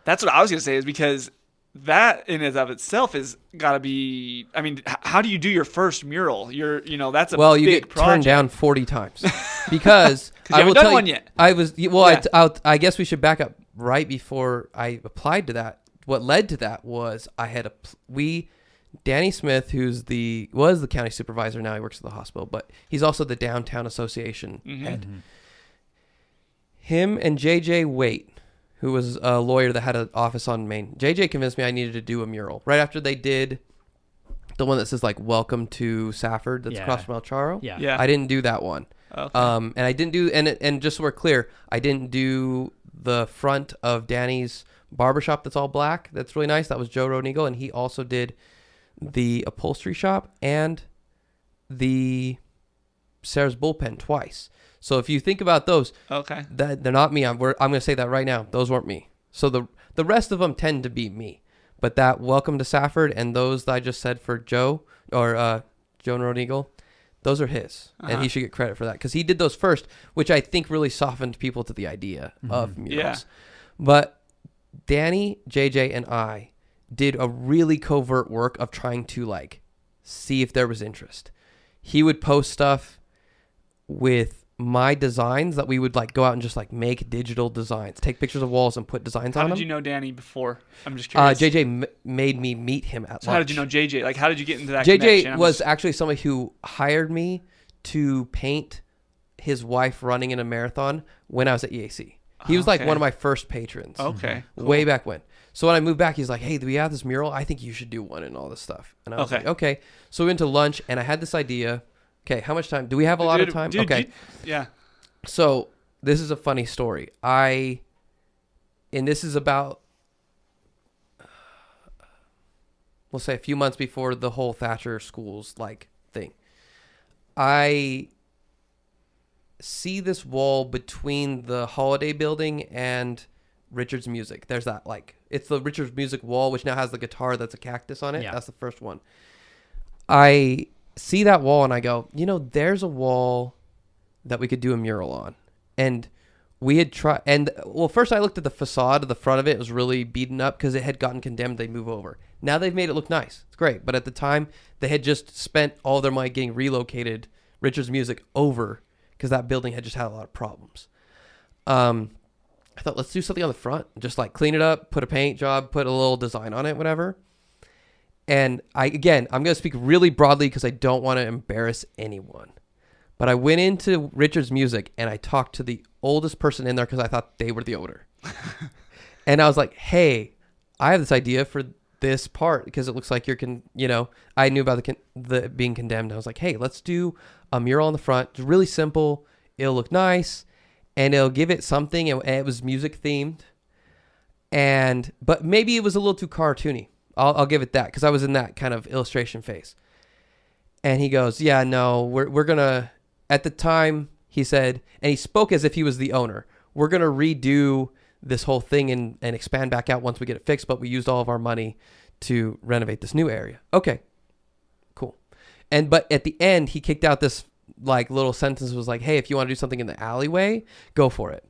Speaker 1: That's what I was going to say, is because that in and of itself is got to be, I mean, how do you do your first mural? That's a big project.
Speaker 2: Well, you get turned down 40 times. Because
Speaker 1: I will tell you, one yet.
Speaker 2: I guess we should back up right before I applied to that. What led to that was Danny Smith, was the county supervisor, now he works at the hospital, but he's also the downtown association head. Mm-hmm. Him and JJ Waite, who was a lawyer that had an office on Main. JJ convinced me I needed to do a mural right after they did the one that says like "Welcome to Safford" that's across from El Charro. Yeah. I didn't do that one. Okay. And I didn't do and just so we're clear, I didn't do the front of Danny's barbershop that's all black. That's really nice. That was Joe Rodnigo, and he also did the upholstery shop and the Sarah's bullpen twice. So if you think about those,
Speaker 1: Okay.
Speaker 2: that they're not me. I'm going to say that right now. Those weren't me. So the rest of them tend to be me. But that Welcome to Safford and those that I just said for Joe or Joe Road Eagle, those are his. And he should get credit for that because he did those first, which I think really softened people to the idea of murals.
Speaker 1: Yeah.
Speaker 2: But Danny, JJ, and I did a really covert work of trying to like see if there was interest. He would post stuff with my designs that we would like go out and just like make digital designs, take pictures of walls and put designs on them.
Speaker 1: How did you know Danny before? I'm just curious.
Speaker 2: JJ made me meet him at
Speaker 1: So
Speaker 2: lunch.
Speaker 1: how did you know JJ? Like, how did you get into that
Speaker 2: JJ
Speaker 1: connection?
Speaker 2: was actually somebody who hired me to paint his wife running in a marathon when I was at EAC. He was like one of my first patrons.
Speaker 1: Okay. Cool.
Speaker 2: Way back when. So when I moved back, he's like, hey, do we have this mural? I think you should do one and all this stuff. And I was like, okay. So we went to lunch and I had this idea. Okay, how much time? Do we have a lot of time? Okay.
Speaker 1: Yeah.
Speaker 2: So this is a funny story. And this is about, we'll say a few months before the whole Thatcher schools like thing. I see this wall between the Holiday Building and Richard's Music. There's that like, it's the Richard's Music wall, which now has the guitar that's a cactus on it. Yeah. That's the first one. I see that wall and I go, there's a wall that we could do a mural on. And we had tried, and well, first I looked at the facade of the front of it. It was really beaten up because it had gotten condemned. They move over. Now they've made it look nice. It's great. But at the time, they had just spent all their money getting relocated Richard's Music over because that building had just had a lot of problems. I thought, let's do something on the front. Just like clean it up, put a paint job, put a little design on it, whatever. And I'm going to speak really broadly because I don't want to embarrass anyone. But I went into Richard's Music and I talked to the oldest person in there because I thought they were the owner. And I was like, hey, I have this idea for this part because it looks like I knew about the being condemned. I was like, hey, let's do a mural on the front. It's really simple. It'll look nice and it'll give it something. And it was music themed. But maybe it was a little too cartoony. I'll give it that because I was in that kind of illustration phase. And he goes, yeah, no, we're going to, at the time he said, and he spoke as if he was the owner, we're going to redo this whole thing and expand back out once we get it fixed, but we used all of our money to renovate this new area. Okay, cool. But at the end, he kicked out this like little sentence, was like, hey, if you want to do something in the alleyway, go for it.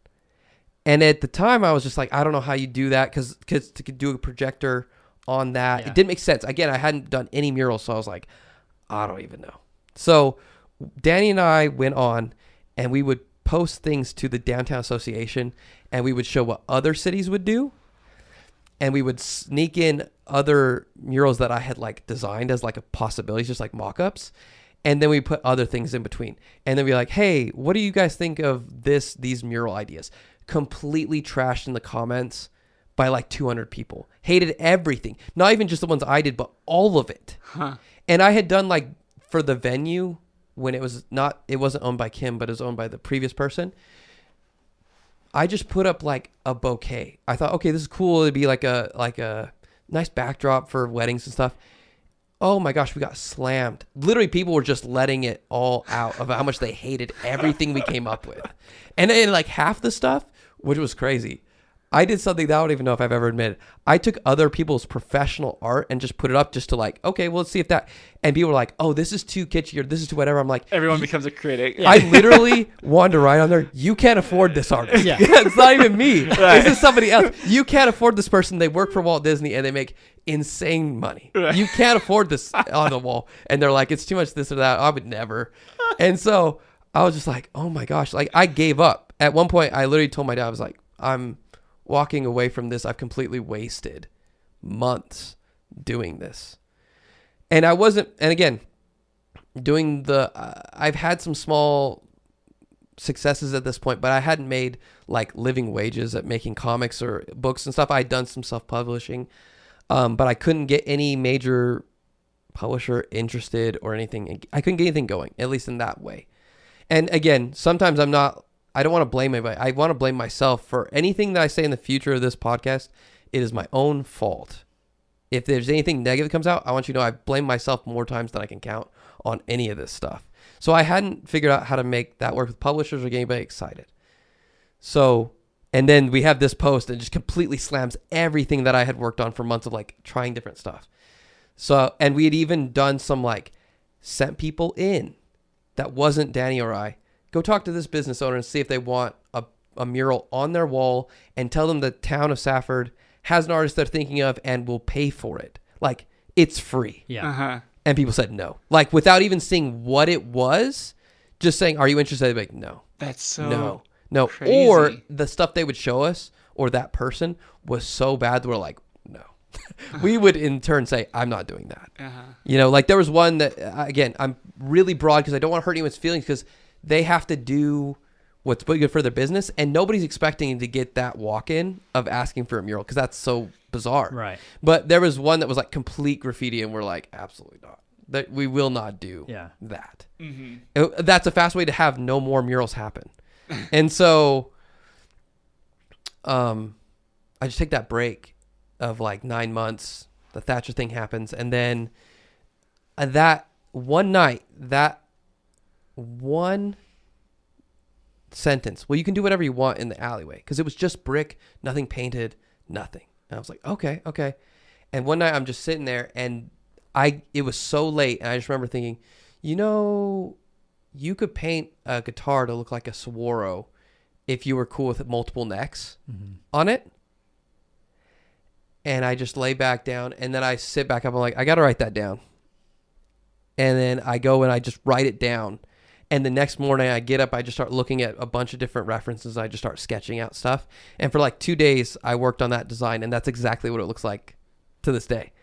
Speaker 2: And at the time I was just like, I don't know how you do that because to do a projector on that, It didn't make sense. Again, I hadn't done any murals, so I was like, I don't even know. So Danny and I went on and we would post things to the Downtown Association and we would show what other cities would do. And we would sneak in other murals that I had like designed as like a possibility, just like mock-ups. And then we put other things in between. And then we're like, hey, what do you guys think of these mural ideas? Completely trashed in the comments by like 200 people. Hated everything. Not even just the ones I did, but all of it. Huh. And I had done like for the venue when it wasn't owned by Kim, but it was owned by the previous person. I just put up like a bouquet. I thought, okay, this is cool. It'd be like a nice backdrop for weddings and stuff. Oh my gosh, we got slammed. Literally people were just letting it all out of how much they hated everything we came up with. And then like half the stuff, which was crazy, I did something that I don't even know if I've ever admitted. I took other people's professional art and just put it up just to like, okay, well, let's see if that. And people were like, oh, this is too kitschy or this is too whatever. I'm like,
Speaker 1: everyone becomes a critic.
Speaker 2: I literally wanted to write on there, you can't afford this artist. Yeah. It's not even me. Right. This is somebody else. You can't afford this person. They work for Walt Disney and they make insane money. Right. You can't afford this on the wall. And they're like, it's too much this or that. I would never. And so I was just like, oh my gosh. Like I gave up. At one point, I literally told my dad, I was like, I'm walking away from this. I've completely wasted months doing this. And I wasn't, and again, doing I've had some small successes at this point, but I hadn't made like living wages at making comics or books and stuff. I'd done some self-publishing, but I couldn't get any major publisher interested or anything. I couldn't get anything going, at least in that way. And again, sometimes I don't want to blame anybody. I want to blame myself for anything that I say in the future of this podcast. It is my own fault. If there's anything negative that comes out, I want you to know I blame myself more times than I can count on any of this stuff. So I hadn't figured out how to make that work with publishers or get anybody excited. So, and then we have this post that just completely slams everything that I had worked on for months of like trying different stuff. So, and we had even done some like sent people in that wasn't Danny or I. Go talk to this business owner and see if they want a mural on their wall, and tell them the town of Safford has an artist they're thinking of and will pay for it. Like, it's free.
Speaker 3: Yeah.
Speaker 1: Uh-huh.
Speaker 2: And people said no. Like, without even seeing what it was, just saying, are you interested? They'd be like, no.
Speaker 1: That's so
Speaker 2: No.
Speaker 1: crazy.
Speaker 2: Or the stuff they would show us or that person was so bad that we're like, no. We would in turn say, I'm not doing that.
Speaker 1: Uh-huh.
Speaker 2: You know, like there was one that, again, I'm really broad because I don't want to hurt anyone's feelings, because they have to do what's good for their business, and nobody's expecting to get that walk-in of asking for a mural, because that's so bizarre.
Speaker 3: Right.
Speaker 2: But there was one that was like complete graffiti, and we're like, absolutely not. That we will not do that.
Speaker 1: Mm-hmm.
Speaker 2: That's a fast way to have no more murals happen. And so I just take that break of like 9 months. The Thatcher thing happens, and then that one night, that one sentence, well, you can do whatever you want in the alleyway, because it was just brick, nothing painted, nothing. And I was like, okay. And one night I'm just sitting there, and it was so late, and I just remember thinking, you could paint a guitar to look like a saguaro if you were cool with multiple necks on it. And I just lay back down, and then I sit back up. I'm like, I got to write that down. And then I go and I just write it down. And the next morning I get up, I just start looking at a bunch of different references. I just start sketching out stuff. And for like 2 days, I worked on that design, and that's exactly what it looks like to this day.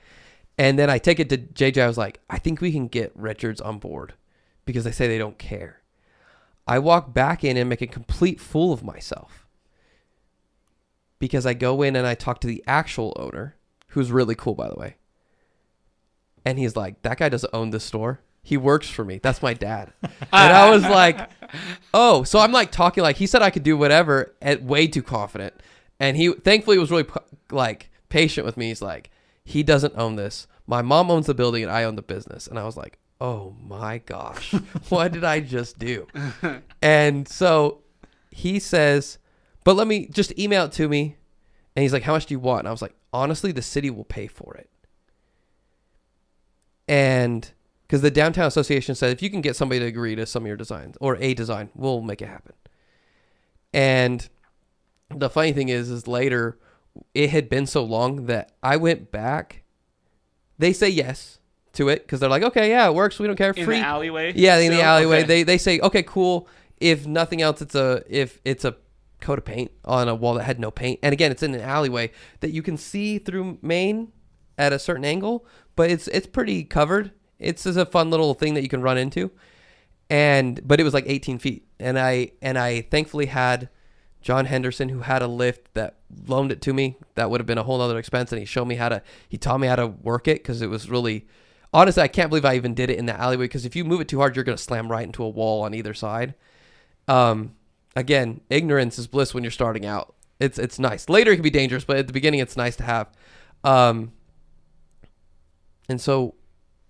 Speaker 2: And then I take it to JJ. I was like, I think we can get Richards on board, because they say they don't care. I walk back in and make a complete fool of myself, because I go in and I talk to the actual owner, who's really cool, by the way. And he's like, that guy doesn't own this store. He works for me. That's my dad. And I was like, oh. So I'm like talking like he said I could do whatever, at way too confident. And he thankfully was really like patient with me. He's like, he doesn't own this. My mom owns the building and I own the business. And I was like, oh my gosh, what did I just do? And so he says, but let me just email it to me. And he's like, how much do you want? And I was like, honestly, the city will pay for it. And because the Downtown Association said, if you can get somebody to agree to some of your designs or a design, we'll make it happen. And the funny thing is later, it had been so long that I went back. They say yes to it, because they're like, okay, yeah, it works. We don't care.
Speaker 1: In
Speaker 2: Free
Speaker 1: the alleyway?
Speaker 2: Yeah, in the alleyway.
Speaker 1: Okay.
Speaker 2: They say, okay, cool. If nothing else, if it's a coat of paint on a wall that had no paint. And again, it's in an alleyway that you can see through Main at a certain angle, but it's pretty covered. It's just a fun little thing that you can run into. But it was like 18 feet. And I thankfully had John Henderson, who had a lift, that loaned it to me. That would have been a whole other expense. And he taught me how to work it, because it was really, honestly, I can't believe I even did it in the alleyway, because if you move it too hard, you're going to slam right into a wall on either side. Again, ignorance is bliss when you're starting out. It's nice. Later it can be dangerous, but at the beginning it's nice to have. And so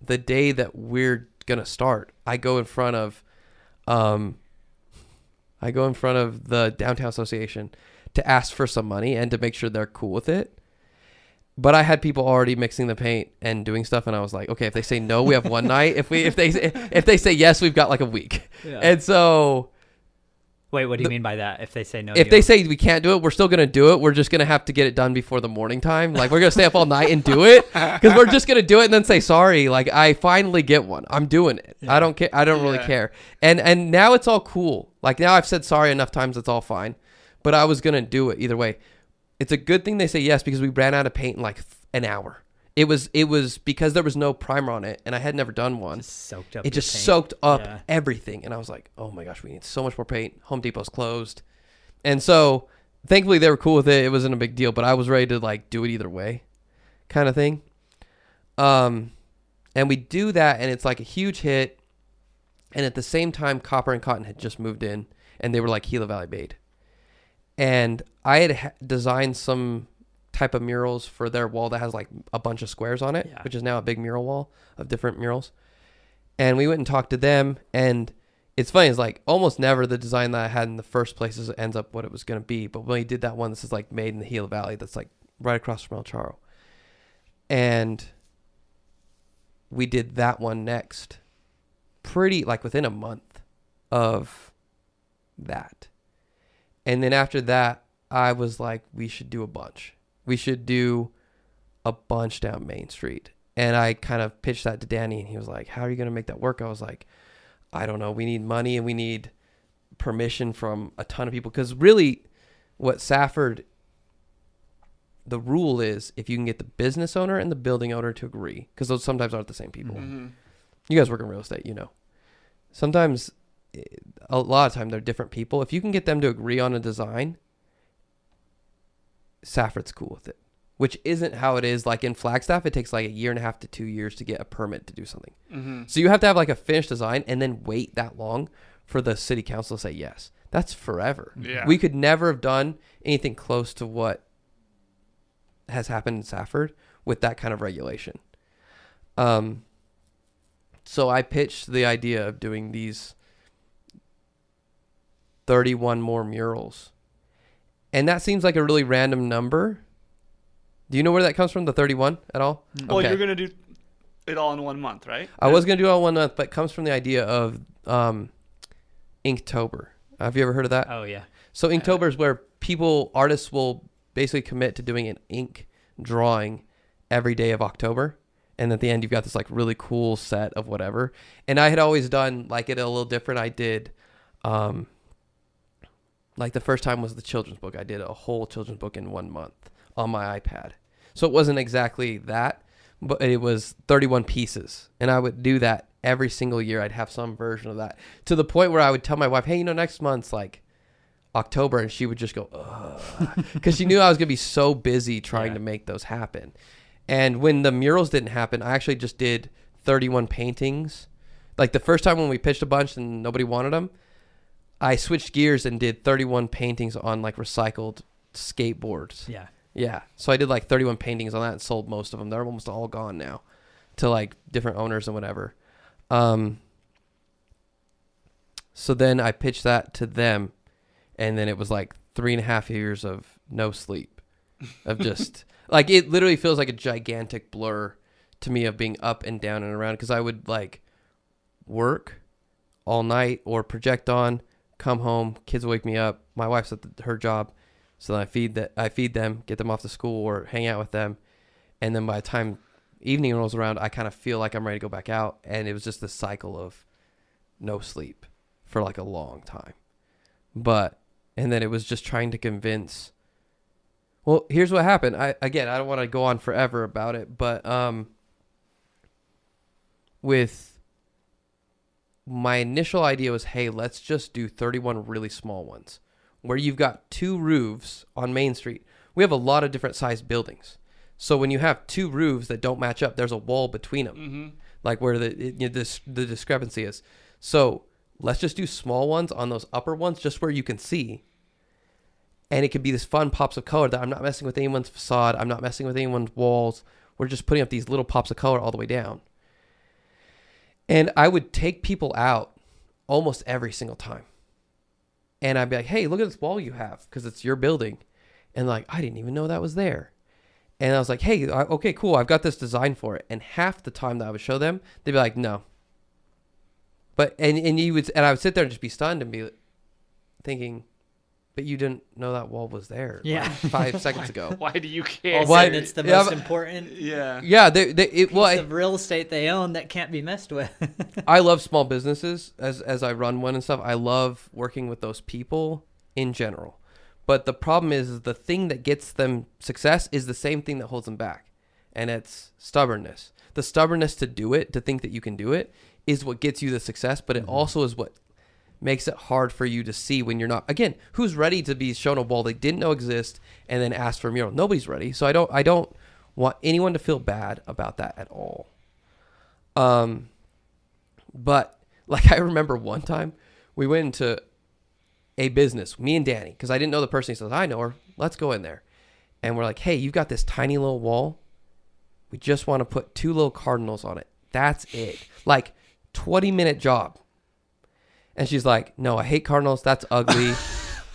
Speaker 2: the day that we're going to start, I go in front of the Downtown Association to ask for some money and to make sure they're cool with it. But I had people already mixing the paint and doing stuff, and I was like, okay, if they say no, we have one night. If they say yes, we've got like a week.
Speaker 3: Yeah.
Speaker 2: And so,
Speaker 3: wait, what do you mean by that? If they say no,
Speaker 2: if they say we can't do it, we're still gonna do it. We're just gonna have to get it done before the morning time. Like, we're gonna stay up all night and do it, because we're just gonna do it and then say sorry. Like, I finally get one. I'm doing it.
Speaker 3: Yeah.
Speaker 2: I don't care. I don't really care. And now it's all cool. Like, now I've said sorry enough times. It's all fine. But I was gonna do it either way. It's a good thing they say yes, because we ran out of paint in like an hour. It was because there was no primer on it, and I had never done one. It just soaked up everything, and I was like, oh my gosh, we need so much more paint. Home Depot's closed. And so thankfully they were cool with it. It wasn't a big deal, but I was ready to like do it either way kind of thing. And we do that, and it's like a huge hit. And at the same time, Copper and Cotton had just moved in, and they were like Gila Valley Bait. And I had designed some type of murals for their wall that has like a bunch of squares on it, which is now a big mural wall of different murals. And we went and talked to them, and it's funny, it's like almost never the design that I had in the first place ends up what it was going to be. But when we did that one, this is like made in the Gila Valley, that's like right across from El Charro. And we did that one next, pretty like within a month of that. And then after that, I was like, we should do a bunch. We should do a bunch down Main Street. And I kind of pitched that to Danny, and he was like, how are you going to make that work? I was like, I don't know. We need money, and we need permission from a ton of people. Because really, what Safford, the rule is, if you can get the business owner and the building owner to agree, because those sometimes aren't the same people.
Speaker 1: Mm-hmm.
Speaker 2: You guys work in real estate, you know. Sometimes, a lot of time, they're different people. If you can get them to agree on a design, Safford's cool with it. Which isn't how it is. Like in Flagstaff, it takes like 1.5 to 2 years to get a permit to do something.
Speaker 1: Mm-hmm.
Speaker 2: So you have to have like a finished design and then wait that long for the city council to say yes. That's forever.
Speaker 1: Yeah.
Speaker 2: We could never have done anything close to what has happened in Safford with that kind of regulation. So I pitched the idea of doing these 31 more murals. And that seems like a really random number. Do you know where that comes from, the 31 at all?
Speaker 1: Well, you're going to do it all in 1 month, right?
Speaker 2: I was going to do it all in 1 month, but it comes from the idea of Inktober. Have you ever heard of that?
Speaker 3: Oh, yeah.
Speaker 2: So Inktober is where artists will basically commit to doing an ink drawing every day of October. And at the end, you've got this like really cool set of whatever. And I had always done like it a little different. I did, like the first time was the children's book. I did a whole children's book in 1 month on my iPad. So it wasn't exactly that, but it was 31 pieces. And I would do that every single year. I'd have some version of that, to the point where I would tell my wife, hey, next month's like October. And she would just go, ugh, because she knew I was going to be so busy trying to make those happen. And when the murals didn't happen, I actually just did 31 paintings. Like the first time when we pitched a bunch and nobody wanted them, I switched gears and did 31 paintings on like recycled skateboards.
Speaker 3: Yeah.
Speaker 2: Yeah. So I did like 31 paintings on that and sold most of them. They're almost all gone now to like different owners and whatever. So then I pitched that to them, and then it was like 3.5 years of no sleep, of just like, it literally feels like a gigantic blur to me of being up and down and around. Cause I would like work all night or project on, come home, kids wake me up. My wife's at her job. So then I feed them, get them off to school or hang out with them. And then by the time evening rolls around, I kind of feel like I'm ready to go back out. And it was just this cycle of no sleep for like a long time. And then it was just trying to convince. Well, here's what happened. I don't want to go on forever about it, but with my initial idea was, hey, let's just do 31 really small ones where you've got 2 roofs on Main Street. We have a lot of different sized buildings. So when you have 2 roofs that don't match up, there's a wall between them,
Speaker 1: Mm-hmm.
Speaker 2: like where the discrepancy is. So let's just do small ones on those upper ones, just where you can see. And it could be this fun pops of color that I'm not messing with anyone's facade. I'm not messing with anyone's walls. We're just putting up these little pops of color all the way down. And I would take people out almost every single time. And I'd be like, hey, look at this wall you have, because it's your building. And like, I didn't even know that was there. And I was like, hey, okay, cool. I've got this design for it. And half the time that I would show them, they'd be like, no. But, and I would sit there and just be stunned and be thinking, but you didn't know that wall was there 5 seconds ago.
Speaker 1: Why do you care?
Speaker 3: Why it's the most important
Speaker 1: Yeah.
Speaker 3: piece of real estate they own that can't be messed with.
Speaker 2: I love small businesses as I run one and stuff. I love working with those people in general. But the problem is the thing that gets them success is the same thing that holds them back. And it's stubbornness. The stubbornness to do it, to think that you can do it, is what gets you the success. But it also is what makes it hard for you to see when you're not. Again, who's ready to be shown a wall they didn't know exist and then ask for a mural? Nobody's ready. So I don't want anyone to feel bad about that at all. But like, I remember one time we went into a business, me and Danny, because I didn't know the person. He says, I know her. Let's go in there. And we're like, hey, you've got this tiny little wall. We just want to put 2 little cardinals on it. That's it. Like 20-minute job. And she's like, no, I hate Cardinals. That's ugly.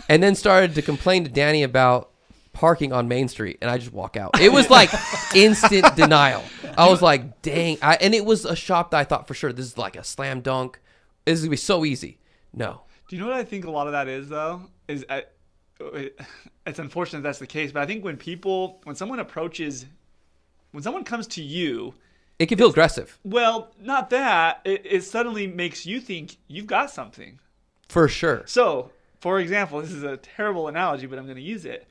Speaker 2: And then started to complain to Danny about parking on Main Street. And I just walk out. It was like instant denial. I was like, dang. And it was a shop that I thought for sure, this is like a slam dunk. This is going to be so easy. No.
Speaker 1: Do you know what I think a lot of that is, though? It's unfortunate that's the case, but I think when someone comes to you,
Speaker 2: It can feel aggressive.
Speaker 1: well, not that, it suddenly makes you think you've got something.
Speaker 2: For sure.
Speaker 1: So, for example, this is a terrible analogy, but I'm going to use it.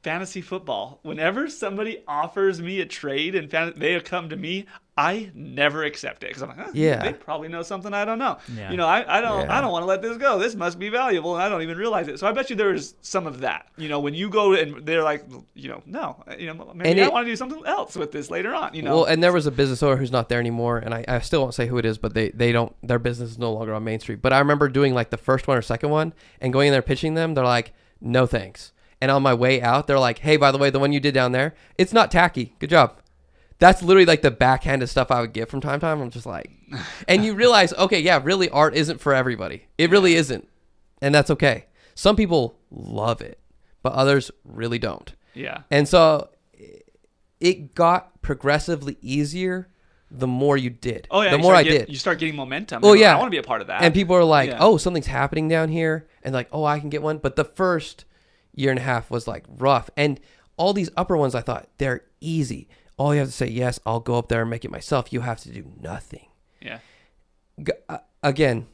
Speaker 1: Fantasy football. Whenever somebody offers me a trade and they come to me, I never accept it because I'm like, they probably know something I don't know.
Speaker 3: Yeah.
Speaker 1: I don't want to let this go. This must be valuable, and I don't even realize it. So I bet you there's some of that. When you go and they're like, no, maybe I want to do something else with this later on.
Speaker 2: Well, and there was a business owner who's not there anymore, and I still won't say who it is, but they don't. Their business is no longer on Main Street. But I remember doing like the first one or second one and going in there pitching them. They're like, no thanks. And on my way out, they're like, hey, by the way, the one you did down there, it's not tacky. Good job. That's literally like the backhanded stuff I would get from time to time. I'm just like, and you realize, okay, yeah, really art isn't for everybody. It really isn't. And that's okay. Some people love it, but others really don't.
Speaker 1: Yeah.
Speaker 2: And so it got progressively easier the more you did.
Speaker 1: Oh, yeah.
Speaker 2: The more I did.
Speaker 1: You start getting momentum.
Speaker 2: Oh, yeah.
Speaker 1: I want to be a part of that.
Speaker 2: And people are like, oh, something's happening down here. And like, oh, I can get one. But the first year and a half was like rough. And all these upper ones, I thought they're easy. All you have to say, yes, I'll go up there and make it myself. You have to do nothing.
Speaker 1: Yeah.
Speaker 2: Again,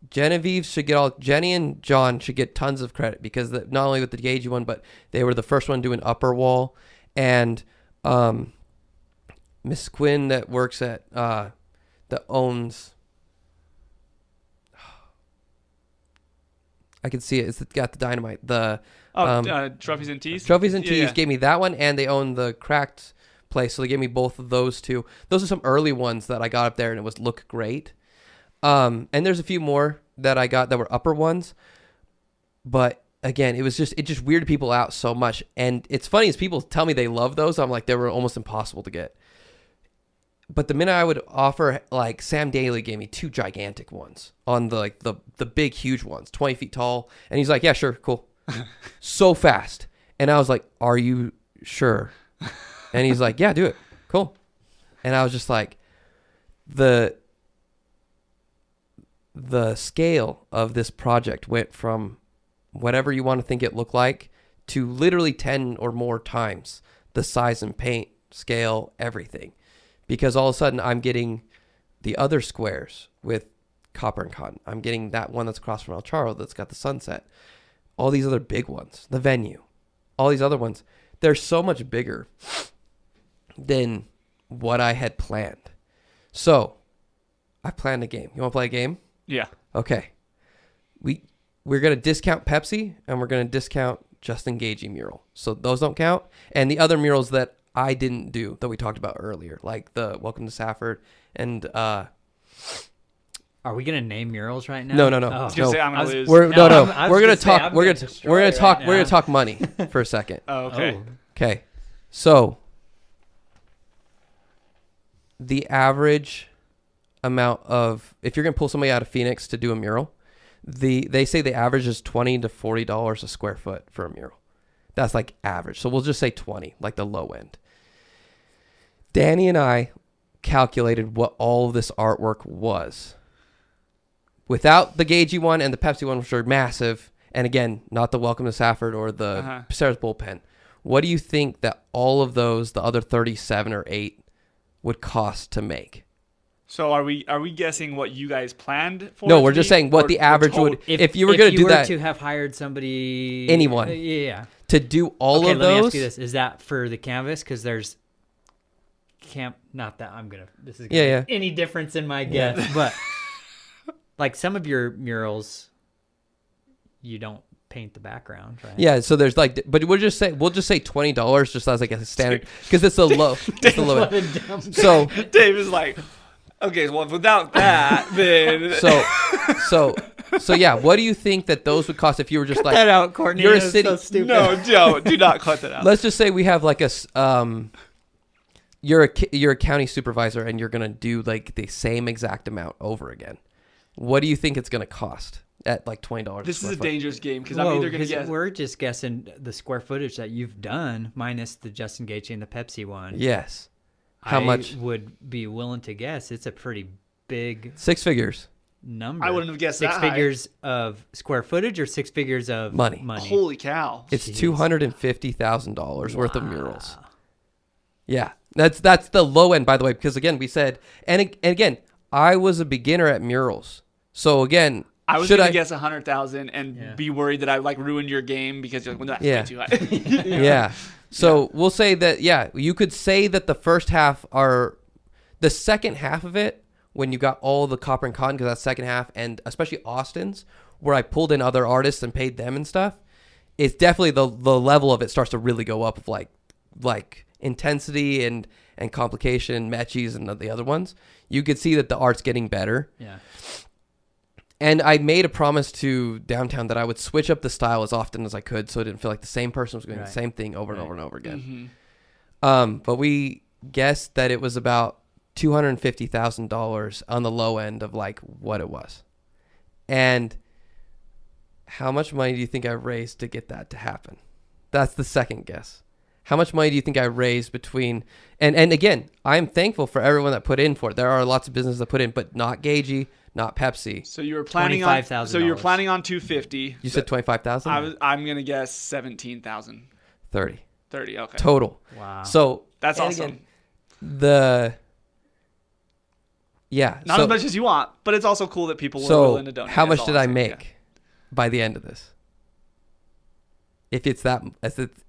Speaker 2: Jenny and John should get tons of credit because not only with the Gagey one, but they were the first one doing upper wall. And Miss Quinn that works at, that owns, I can see it. It's got the dynamite.
Speaker 1: Trophies and Tees?
Speaker 2: Trophies and Tees gave me that one, and they own the Cracked place, so they gave me both of those two. Those are some early ones that I got up there, and it looked great. And there's a few more that I got that were upper ones, but again, it just weirded people out so much. And it's funny as people tell me they love those, I'm like, they were almost impossible to get. But the minute I would offer, like Sam Daly gave me 2 gigantic ones on the big, huge ones, 20 feet tall. And he's like, yeah, sure, cool. So fast. And I was like, are you sure? And he's like, yeah, do it. Cool. And I was just like, the scale of this project went from whatever you want to think it looked like to literally 10 or more times the size and paint, scale, everything. Because all of a sudden I'm getting the other squares with copper and cotton. I'm getting that one that's across from El Charro that's got the sunset. All these other big ones, the venue, all these other ones, they're so much bigger than what I had planned. So I planned a game. You want to play a game?
Speaker 1: Yeah.
Speaker 2: Okay. We're going to discount Pepsi and we're going to discount Justin Gagey mural. So those don't count. And the other murals that I didn't do that we talked about earlier, like the Welcome to Safford and
Speaker 3: Are we gonna name murals right now?
Speaker 2: No.
Speaker 1: I was gonna say I'm gonna lose.
Speaker 2: We're gonna talk money for a second.
Speaker 1: Oh, okay.
Speaker 2: Okay. So the average amount of, if you're gonna pull somebody out of Phoenix to do a mural, they say the average is $20 to $40 a square foot for a mural. That's like average. So we'll just say 20, like the low end. Danny and I calculated what all of this artwork was. Without the Gagey one and the Pepsi one, which are massive, and again, not the Welcome to Safford or the Sarah's Bullpen. What do you think that all of those, the other 37 or 8, would cost to make?
Speaker 1: So are we guessing what you guys planned for?
Speaker 2: No, we're just saying what the average would. If you were going to do that,
Speaker 3: to have hired somebody,
Speaker 2: anyone, to do all of those.
Speaker 3: Let me ask you this: is that for the canvas? Because there's not that I'm gonna. This is gonna be any difference in my guess, but like some of your murals, you don't paint the background, right?
Speaker 2: Yeah, so there's like, but we'll just say $20 just as like a standard because it's the low. It's the low end. So
Speaker 1: Dave is like, okay, well without that, then
Speaker 2: so yeah, what do you think that those would cost if you were just
Speaker 3: cut
Speaker 2: like
Speaker 3: that out, Courtney?
Speaker 2: You're a city.
Speaker 3: So stupid.
Speaker 1: No, Joe, do not cut that out.
Speaker 2: Let's just say we have like a you're a county supervisor and you're gonna do like the same exact amount over again. What do you think it's gonna cost at like $20?
Speaker 1: This is a dangerous game because
Speaker 3: Whoa,
Speaker 1: I'm either going to
Speaker 3: 'cause
Speaker 1: guess.
Speaker 3: we're just guessing the square footage that you've done minus the Justin Gaethje and the Pepsi one.
Speaker 2: Yes. How
Speaker 3: I
Speaker 2: much?
Speaker 3: would be willing to guess it's a pretty big
Speaker 2: 6 figures.
Speaker 3: number.
Speaker 1: I wouldn't have guessed
Speaker 3: six
Speaker 1: that high.
Speaker 3: figures of square footage or 6 figures of
Speaker 2: Money.
Speaker 1: Holy cow!
Speaker 2: It's
Speaker 3: Jeez.
Speaker 2: $250,000 worth of murals. Yeah, that's the low end, by the way, because again we said, and again, I was a beginner at murals, so again,
Speaker 1: I was
Speaker 2: should
Speaker 1: going
Speaker 2: I
Speaker 1: to guess 100,000 and be worried that I like ruined your game because you're like, well, that's
Speaker 2: Yeah.
Speaker 1: way too high.
Speaker 2: Yeah. So we'll say that, yeah, you could say that the first half are the second half of it when you got all the copper and cotton, because that's second half, and especially Austin's, where I pulled in other artists and paid them and stuff. It's definitely the level of it starts to really go up of like intensity and complication, Mechis and the other ones. You could see that the art's getting better.
Speaker 3: Yeah.
Speaker 2: And I made a promise to Downtown that I would switch up the style as often as I could, so it didn't feel like the same person was doing the same thing over and over and over again. But we guessed that it was about $250,000 on the low end of like what it was. And how much money do you think I raised to get that to happen? That's the second guess. How much money do you think I raised between, and again, I'm thankful for everyone that put in for it. There are lots of businesses that put in, but not Gaethje, not Pepsi.
Speaker 1: So you were planning on
Speaker 3: $25,000.
Speaker 1: So you're planning on 250.
Speaker 2: You said 25,000?
Speaker 1: I'm gonna guess 17,000.
Speaker 2: 30
Speaker 1: Okay.
Speaker 2: total.
Speaker 3: Wow.
Speaker 2: So
Speaker 1: That's
Speaker 2: and
Speaker 1: awesome.
Speaker 2: Again,
Speaker 1: Not
Speaker 2: so,
Speaker 1: as much as you want, but it's also cool that people were
Speaker 2: so
Speaker 1: willing to donate.
Speaker 2: how
Speaker 1: That's
Speaker 2: much
Speaker 1: all
Speaker 2: did
Speaker 1: I'm
Speaker 2: I
Speaker 1: saying,
Speaker 2: make by the end of this? If it's that,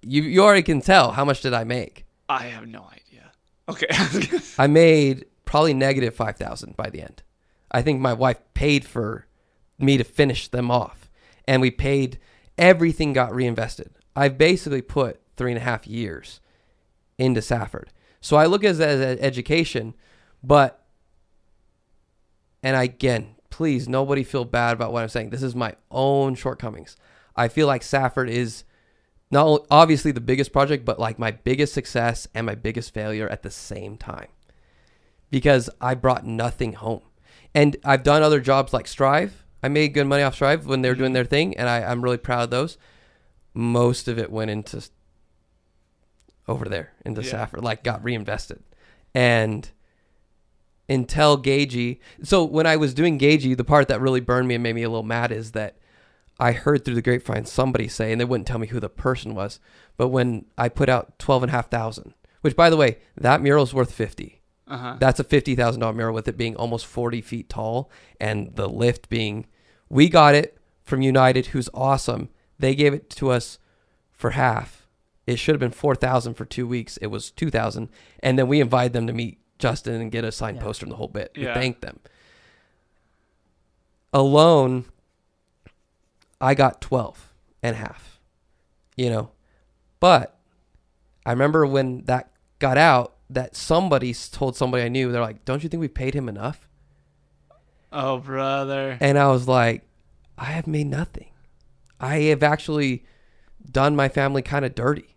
Speaker 2: you already can tell how much did I make.
Speaker 1: I have no idea. Okay.
Speaker 2: I made probably negative 5,000 by the end. I think my wife paid for me to finish them off, and we paid, everything got reinvested. I basically put 3.5 years into Safford. So I look at it as an education, but, and again, please, nobody feel bad about what I'm saying. This is my own shortcomings. I feel like Safford is not only obviously the biggest project, but like my biggest success and my biggest failure at the same time, because I brought nothing home. And I've done other jobs like Strive. I made good money off Strive when they were doing their thing, and I'm really proud of those. Most of it went into over there, into Safford, like got reinvested. And until Gaethje, so when I was doing Gaethje, the part that really burned me and made me a little mad is that I heard through the grapevine somebody say, and they wouldn't tell me who the person was, but when I put out 12,500, which by the way, that mural is worth 50. That's a $50,000 mural with it being almost 40 feet tall, and the lift being, we got it from United, who's awesome. They gave it to us for half. It should have been 4,000 for 2 weeks. It was 2,000, and then we invited them to meet Justin and get a signed poster and the whole bit. We thanked them. Alone, I got 12.5, but I remember when that got out that somebody told somebody I knew, they're like, don't you think we paid him enough?
Speaker 1: Oh, brother.
Speaker 2: And I was like, I have made nothing. I have actually done my family kind of dirty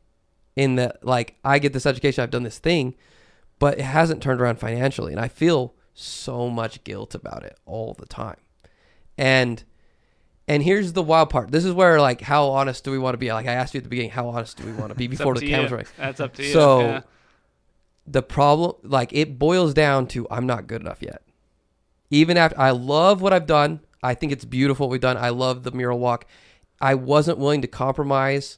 Speaker 2: in that, like, I get this education, I've done this thing, but it hasn't turned around financially. And I feel so much guilt about it all the time. And here's the wild part. This is where, like, how honest do we want to be? Like, I asked you at the beginning, how honest do we want to be before the cameras were?
Speaker 1: That's up to you.
Speaker 2: So the problem, like, it boils down to I'm not good enough yet. Even after, I love what I've done. I think it's beautiful what we've done. I love the mural walk. I wasn't willing to compromise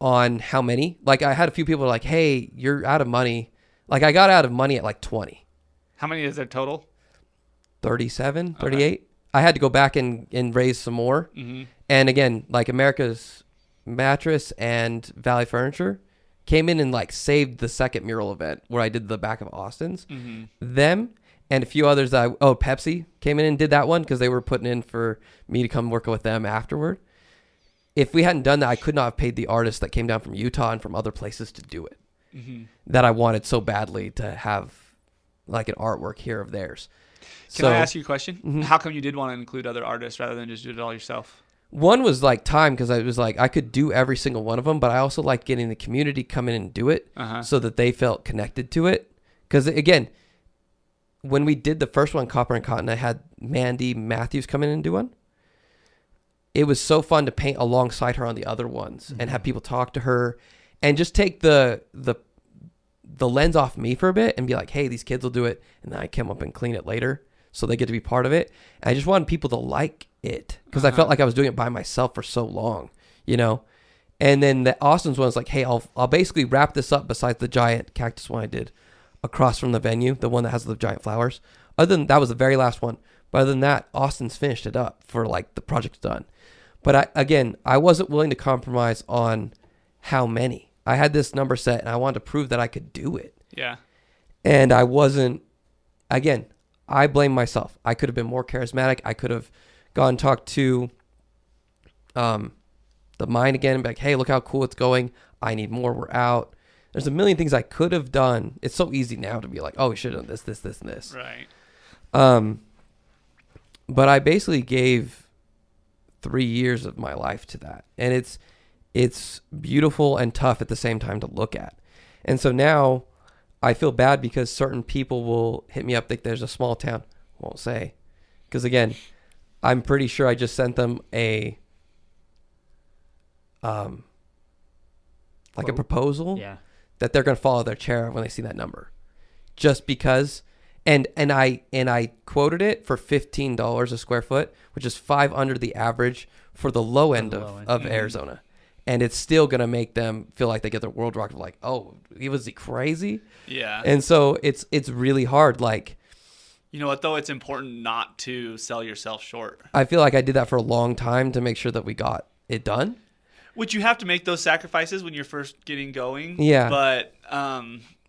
Speaker 2: on how many. Like, I had a few people like, hey, you're out of money. Like, I got out of money at like 20.
Speaker 1: How many is there total?
Speaker 2: 37, 38. I had to go back and raise some more. And again, like America's Mattress and Valley Furniture came in and like saved the second mural event where I did the back of Austin's. Them and a few others that Pepsi came in and did that one because they were putting in for me to come work with them afterward. If we hadn't done that, I could not have paid the artists that came down from Utah and from other places to do it. That I wanted so badly to have like an artwork here of theirs.
Speaker 1: Can I ask you a question? How come you did want to include other artists rather than just do it all yourself?
Speaker 2: One was like time, because I was like, I could do every single one of them, but I also like getting the community come in and do it so that they felt connected to it. Because again, when we did the first one, Copper and Cotton, I had Mandy Matthews come in and do one. It was so fun to paint alongside her on the other ones and have people talk to her and just take the lens off me for a bit and be like, hey, these kids will do it. And then I come up and clean it later so they get to be part of it. And I just wanted people to like it because I felt like I was doing it by myself for so long, you know? And then the Austin's one was like, hey, I'll basically wrap this up besides the giant cactus one I did across from the venue, the one that has the giant flowers. Other than that was the very last one. But other than that, Austin's finished it up for like the project's done. But I wasn't willing to compromise on how many. I had this number set and I wanted to prove that I could do it.
Speaker 1: Yeah.
Speaker 2: And I wasn't, again, I blame myself. I could have been more charismatic. I could have gone and talked to the mine again and be like, hey, look how cool it's going. I need more. We're out. There's a million things I could have done. It's so easy now to be like, oh, we should have done this, and this.
Speaker 1: Right.
Speaker 2: But I basically gave 3 years of my life to that. And it's beautiful and tough at the same time to look at. And so now I feel bad because certain people will hit me up like there's a small town. Won't say. Because again, I'm pretty sure I just sent them a like a proposal that they're going to follow their chair when they see that number. Just because and I quoted it for $15 a square foot, which is $5 under the average for the low end of Arizona. And it's still going to make them feel like they get their world rocked, like, oh, was he crazy?
Speaker 1: Yeah.
Speaker 2: And so it's really hard. Like,
Speaker 1: you know what, though? It's important not to sell yourself short.
Speaker 2: I feel like I did that for a long time to make sure that we got it done.
Speaker 1: Which you have to make those sacrifices when you're first getting going.
Speaker 2: Yeah.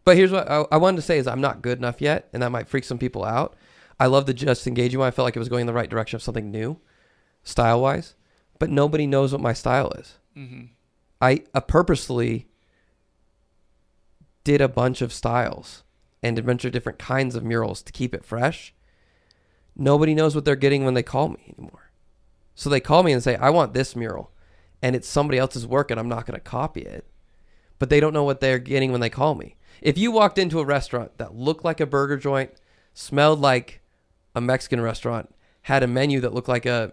Speaker 1: But
Speaker 2: here's what I wanted to say is I'm not good enough yet, and that might freak some people out. I love the Just Engaging one. I felt like it was going in the right direction of something new, style-wise. But nobody knows what my style is.
Speaker 1: Mm-hmm.
Speaker 2: I purposely did a bunch of styles and a bunch of different kinds of murals to keep it fresh. Nobody knows what they're getting when they call me anymore. So they call me and say, I want this mural. And it's somebody else's work and I'm not going to copy it. But they don't know what they're getting when they call me. If you walked into a restaurant that looked like a burger joint, smelled like a Mexican restaurant, had a menu that looked like a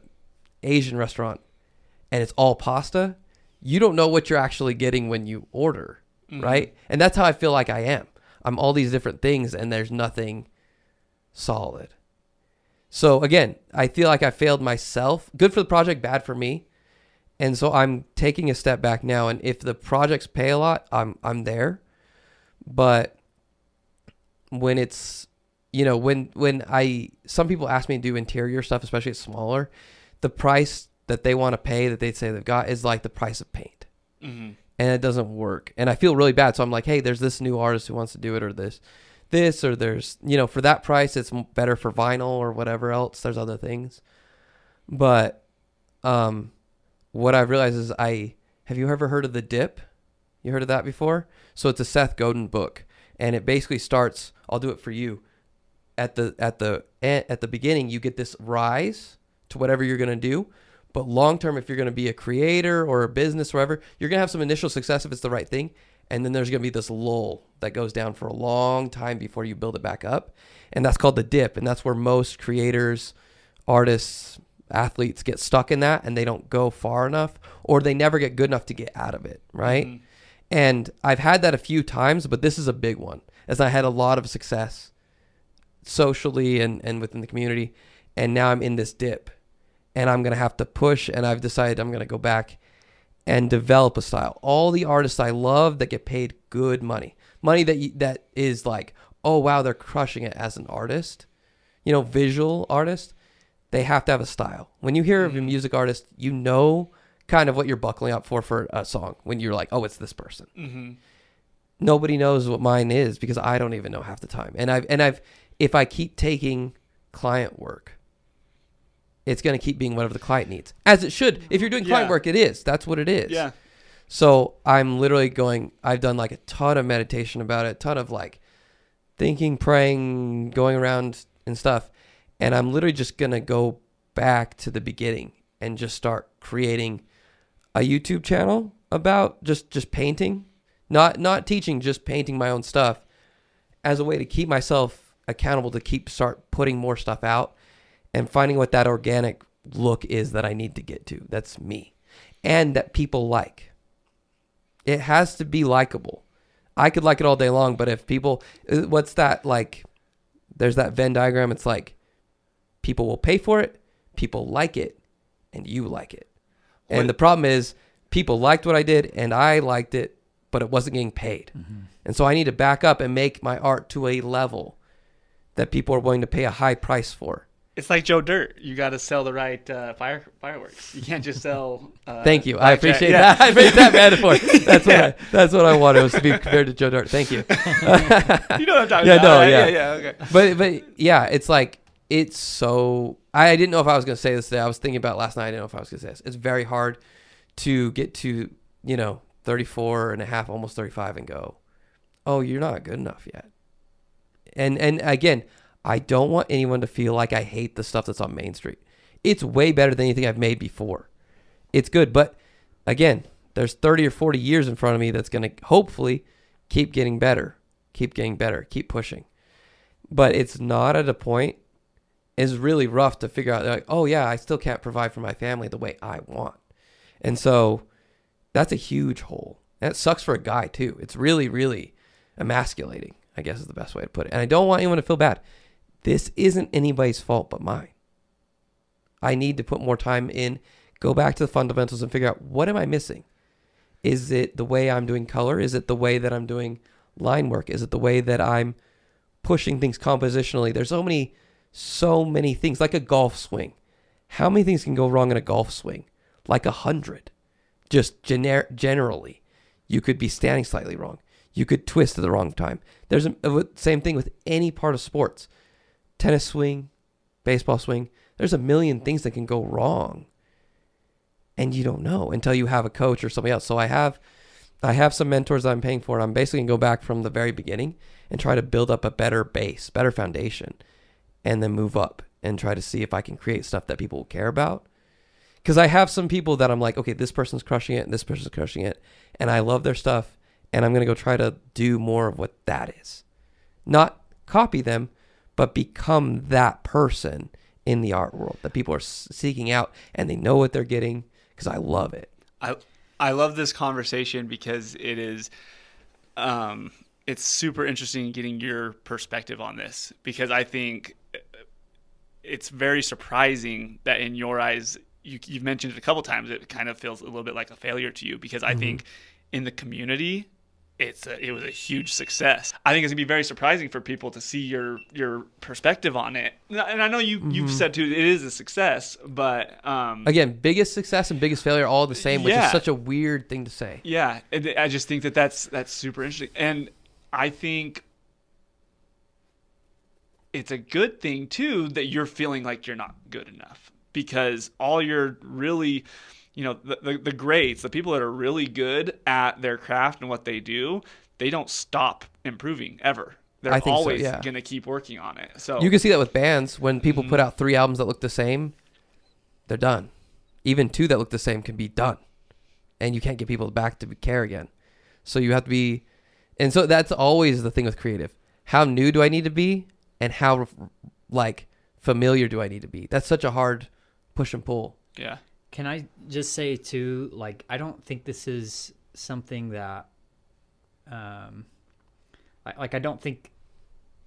Speaker 2: Asian restaurant, and it's all pasta, you don't know what you're actually getting when you order, right? And that's how I feel like I am. I'm all these different things and there's nothing solid. So again, I feel like I failed myself. Good for the project, bad for me. And so I'm taking a step back now. And if the projects pay a lot, I'm there. But when it's, you know, some people ask me to do interior stuff, especially it's smaller, the price that they want to pay that they say they've got is like the price of paint. Mm-hmm. And it doesn't work. And I feel really bad. So I'm like, hey, there's this new artist who wants to do it, or this, or there's, you know, for that price, it's better for vinyl or whatever else. There's other things. But what I've realized is have you ever heard of The Dip? You heard of that before? So it's a Seth Godin book. And it basically starts, I'll do it for you. At the beginning, you get this rise to whatever you're going to do. But long term, if you're going to be a creator or a business or whatever, you're going to have some initial success if it's the right thing. And then there's going to be this lull that goes down for a long time before you build it back up. And that's called the dip. And that's where most creators, artists, athletes get stuck in that, and they don't go far enough, or they never get good enough to get out of it, right? Mm-hmm. And I've had that a few times, but this is a big one, as I had a lot of success socially and within the community. And now I'm in this dip. And I'm going to have to push, and I've decided I'm going to go back and develop a style. All the artists I love that get paid good money that is like, oh, wow, they're crushing it as an artist, you know, visual artist, they have to have a style. When you hear of a music artist, you know kind of what you're buckling up for a song when you're like, oh, it's this person. Mm-hmm. Nobody knows what mine is because I don't even know half the time. And if I keep taking client work, it's going to keep being whatever the client needs, as it should. If you're doing client work, it is. That's what it is. Yeah. So I'm literally I've done like a ton of meditation about it, a ton of like thinking, praying, going around and stuff. And I'm literally just going to go back to the beginning and just start creating a YouTube channel about just painting, not teaching, just painting my own stuff as a way to keep myself accountable, to start putting more stuff out and finding what that organic look is that I need to get to. That's me. And that people like. It has to be likable. I could like it all day long, but if people, what's that like, there's that Venn diagram. It's like people will pay for it, people like it, and you like it. And the problem is people liked what I did and I liked it, but it wasn't getting paid. Mm-hmm. And so I need to back up and make my art to a level that people are willing to pay a high price for.
Speaker 1: It's like Joe Dirt. You got to sell the right fireworks. You can't just sell.
Speaker 2: Thank you. I appreciate that. I made that metaphor. That's what I wanted, was to be compared to Joe Dirt. Thank you.
Speaker 1: You know what I'm talking about. No,
Speaker 2: yeah.
Speaker 1: Yeah, okay.
Speaker 2: But yeah, it's like, it's so, I didn't know if I was going to say this today. I was thinking about it last night. I didn't know if I was going to say this. It's very hard to get to, 34 and a half, almost 35 and go, oh, you're not good enough yet. And again, I don't want anyone to feel like I hate the stuff that's on Main Street. It's way better than anything I've made before. It's good. But again, there's 30 or 40 years in front of me that's going to hopefully keep getting better, keep pushing. But it's not at a point, it's really rough to figure out, like, oh yeah, I still can't provide for my family the way I want. And so that's a huge hole. And it sucks for a guy too. It's really, really emasculating, I guess is the best way to put it. And I don't want anyone to feel bad. This isn't anybody's fault but mine. I need to put more time in, go back to the fundamentals and figure out, what am I missing? Is it the way I'm doing color? Is it the way that I'm doing line work? Is it the way that I'm pushing things compositionally? There's so many things, like a golf swing. How many things can go wrong in a golf swing? Like 100. Just generally. You could be standing slightly wrong. You could twist at the wrong time. There's a same thing with any part of sports. Tennis swing, baseball swing. There's a million things that can go wrong. And you don't know until you have a coach or somebody else. So I have some mentors that I'm paying for. And I'm basically going to go back from the very beginning and try to build up a better base, better foundation, and then move up and try to see if I can create stuff that people will care about. Because I have some people that I'm like, okay, this person's crushing it and this person's crushing it. And I love their stuff. And I'm going to go try to do more of what that is. Not copy them, but become that person in the art world that people are seeking out and they know what they're getting, because I love it.
Speaker 1: I love this conversation because it is, it's super interesting getting your perspective on this, because I think it's very surprising that in your eyes, you've mentioned it a couple times, it kind of feels a little bit like a failure to you, because I think in the community, it was a huge success. I think it's gonna be very surprising for people to see your perspective on it. And I know you've said too, it is a success, but
Speaker 2: again, biggest success and biggest failure all the same, which is such a weird thing to say.
Speaker 1: Yeah, I just think that's super interesting, and I think it's a good thing too that you're feeling like you're not good enough, because all you're really, the greats, the people that are really good at their craft and what they do, they don't stop improving ever. They're always going to keep working on it. So
Speaker 2: you can see that with bands. When people put out 3 albums that look the same, they're done. Even 2 that look the same can be done. And you can't get people back to care again. So you have to be, and so that's always the thing with creative. How new do I need to be? And how familiar do I need to be? That's such a hard push and pull.
Speaker 1: Yeah.
Speaker 3: Can I just say too, I don't think this is something that, I don't think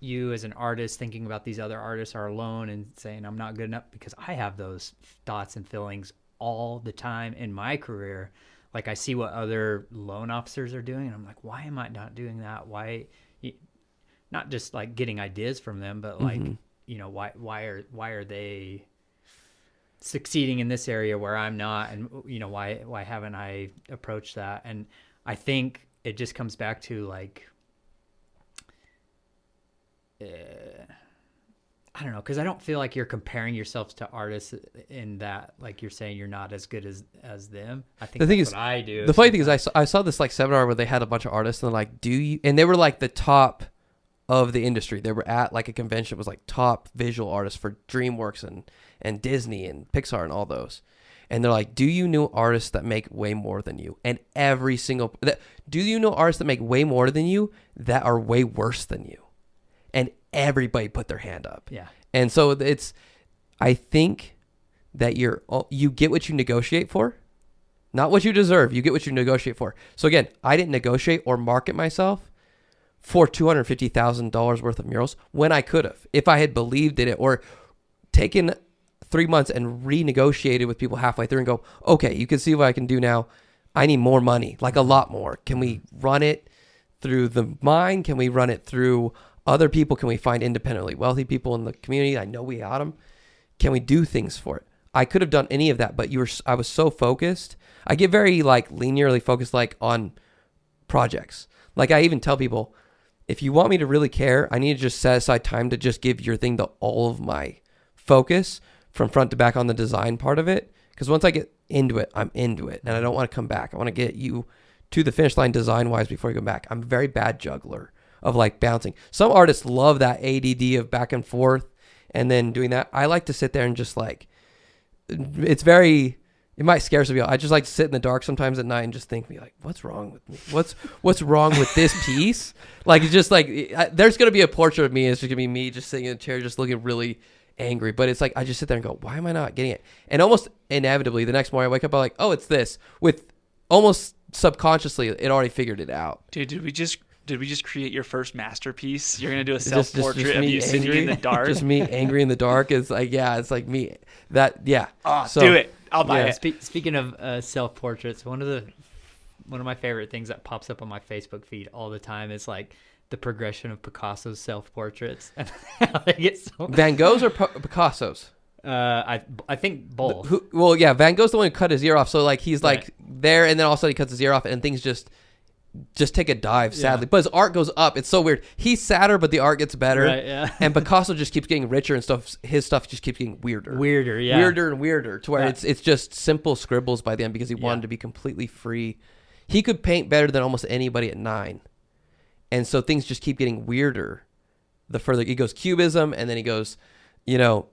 Speaker 3: you as an artist thinking about these other artists are alone and saying I'm not good enough, because I have those thoughts and feelings all the time in my career. Like, I see what other loan officers are doing and I'm like, why am I not doing that? Why? Not just getting ideas from them, but why are they succeeding in this area where I'm not, and why haven't I approached that? And I think it just comes back to I don't know, because I don't feel like you're comparing yourselves to artists in that, you're saying you're not as good as them. I think that's what I do.
Speaker 2: The funny thing is I saw this seminar where they had a bunch of artists and they're do you, and they were the top of the industry. They were at a convention, it was top visual artists for DreamWorks and Disney and Pixar and all those. and they're like, do you know artists that make way more than you? And do you know artists that make way more than you that are way worse than you? And everybody put their hand up.
Speaker 3: Yeah.
Speaker 2: And so I think that you get what you negotiate for, not what you deserve. You get what you negotiate for. So again, I didn't negotiate or market myself for $250,000 worth of murals when I could have, if I had believed in it or taken 3 months and renegotiated with people halfway through and go, okay, you can see what I can do now. I need more money, like a lot more. Can we run it through the mine? Can we run it through other people? Can we find independently wealthy people in the community? I know we got them. Can we do things for it? I could have done any of that, but I was so focused. I get very like linearly focused, like on projects. Like I even tell people, if you want me to really care, I need to just set aside time to just give your thing all of my focus from front to back on the design part of it. Because once I get into it, I'm into it, and I don't want to come back. I want to get you to the finish line design wise before you go back. I'm a very bad juggler of like bouncing. Some artists love that ADD of back and forth and then doing that. I like to sit there and just like, it might scare some people. I just like to sit in the dark sometimes at night and just think, like, what's wrong with me? What's wrong with this piece? Like, it's just like, there's going to be a portrait of me. It's just going to be me just sitting in a chair, just looking really angry. But it's like, I just sit there and go, why am I not getting it? And almost inevitably, the next morning I wake up, I'm like, oh, it's this. With almost subconsciously, it already figured it out.
Speaker 1: Dude, did we just create your first masterpiece? You're going to do a self-portrait
Speaker 2: just
Speaker 1: of
Speaker 2: me
Speaker 1: you sitting
Speaker 2: angry,
Speaker 1: in the dark?
Speaker 2: Just me angry in the dark. It's like, yeah, it's like me.
Speaker 1: Oh,
Speaker 2: So,
Speaker 1: do it. I'll buy it.
Speaker 3: Speaking of self-portraits, one of my favorite things that pops up on my Facebook feed all the time is like the progression of Picasso's self-portraits and how they get so.
Speaker 2: Van Gogh's or Picasso's?
Speaker 3: I think both.
Speaker 2: Van Gogh's the one who cut his ear off. So like he's like there, and then all of a sudden he cuts his ear off, and things just take a dive, sadly.
Speaker 3: Yeah.
Speaker 2: But his art goes up. It's so weird. He's sadder, but the art gets better.
Speaker 3: Right, yeah.
Speaker 2: And Picasso just keeps getting richer and stuff. His stuff just keeps getting weirder.
Speaker 3: Yeah.
Speaker 2: Weirder and weirder to where
Speaker 3: Yeah.
Speaker 2: it's just simple scribbles by the end because he wanted to be completely free. He could paint better than almost anybody at 9. And so things just keep getting weirder the further he goes. Cubism, and then he goes, weirder.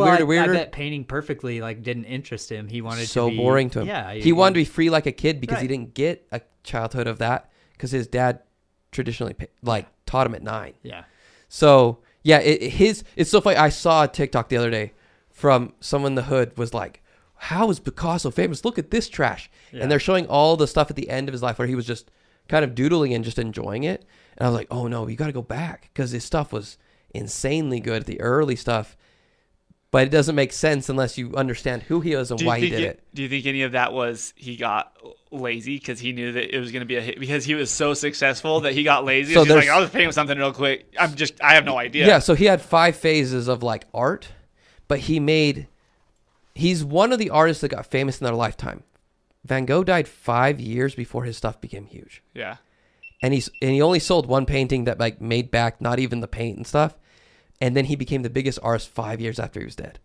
Speaker 3: I bet painting perfectly like didn't interest him. He wanted
Speaker 2: so
Speaker 3: to be
Speaker 2: boring to him.
Speaker 3: Yeah,
Speaker 2: he wanted to be free like a kid because
Speaker 3: Right.
Speaker 2: he didn't get a childhood of that because his dad traditionally taught him at 9.
Speaker 3: Yeah.
Speaker 2: So yeah, it's so funny. I saw a TikTok the other day from someone in the hood was like, "How is Picasso famous? Look at this trash!"
Speaker 3: Yeah.
Speaker 2: And they're showing all the stuff at the end of his life where he was just kind of doodling and just enjoying it. And I was like, "Oh no, you got to go back because his stuff was insanely good. The early stuff." But it doesn't make sense unless you understand who he is and why he did it.
Speaker 1: Do you think any of that was he got lazy because he knew that it was going to be a hit because he was so successful that he got lazy? So he's like, I'll just paint with something real quick. I have no idea.
Speaker 2: Yeah, so he had 5 phases of like art, but he's one of the artists that got famous in their lifetime. Van Gogh died 5 years before his stuff became huge.
Speaker 1: Yeah.
Speaker 2: And he only sold one painting that like made back not even the paint and stuff. And then he became the biggest artist 5 years after he was dead.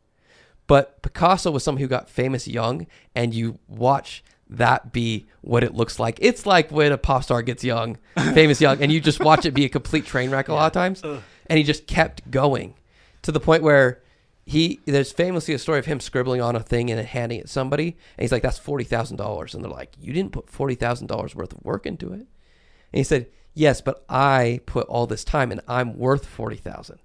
Speaker 2: But Picasso was someone who got famous young, and you watch that be what it looks like. It's like when a pop star gets famous young, and you just watch it be a complete train wreck a lot of times. And he just kept going to the point where there's famously a story of him scribbling on a thing and then handing it to somebody. And he's like, that's $40,000. And they're like, you didn't put $40,000 worth of work into it. And he said, yes, but I put all this time and I'm worth $40,000.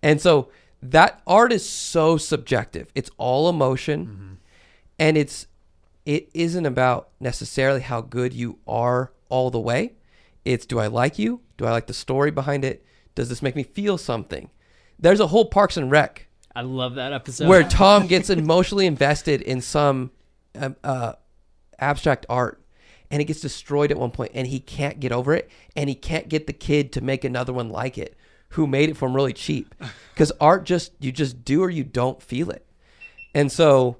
Speaker 2: And so that art is so subjective. It's all emotion. Mm-hmm. And it isn't about necessarily how good you are all the way. It's, do I like you? Do I like the story behind it? Does this make me feel something? There's a whole Parks and Rec.
Speaker 3: I love that episode.
Speaker 2: Where Tom gets emotionally invested in some abstract art. And it gets destroyed at one point, and he can't get over it. And he can't get the kid to make another one like it, who made it for him really cheap. Because art you just do or you don't feel it. And so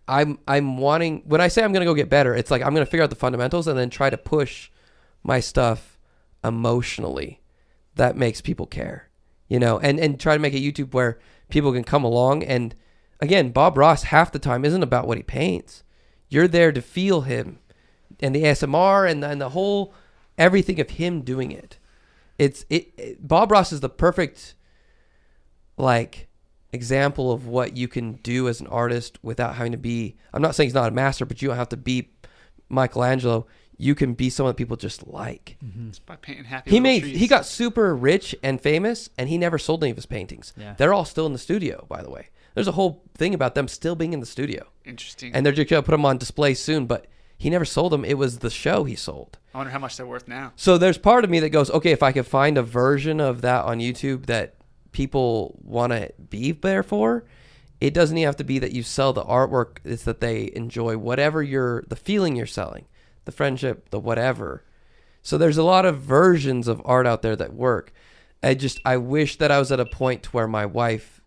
Speaker 2: I'm wanting, when I say I'm going to go get better, it's like I'm going to figure out the fundamentals and then try to push my stuff emotionally that makes people care, and try to make a YouTube where people can come along. And again, Bob Ross half the time isn't about what he paints. You're there to feel him and the ASMR and the whole, everything of him doing it. Bob Ross is the perfect, example of what you can do as an artist without having to be, I'm not saying he's not a master, but you don't have to be Michelangelo. You can be someone that people just like.
Speaker 1: Just by painting happy
Speaker 2: He
Speaker 1: little
Speaker 2: made,
Speaker 1: trees.
Speaker 2: he got super rich and famous, and he never sold any of his paintings.
Speaker 3: Yeah.
Speaker 2: They're all still in the studio, by the way. There's a whole thing about them still being in the studio.
Speaker 1: Interesting.
Speaker 2: And they're just going to put them on display soon, but he never sold them. It was the show he sold.
Speaker 1: I wonder how much they're worth now.
Speaker 2: So there's part of me that goes, okay, if I could find a version of that on YouTube that people want to be there for, it doesn't even have to be that you sell the artwork. It's that they enjoy whatever the feeling you're selling, the friendship, the whatever. So there's a lot of versions of art out there that work. I wish that I was at a point to where my wife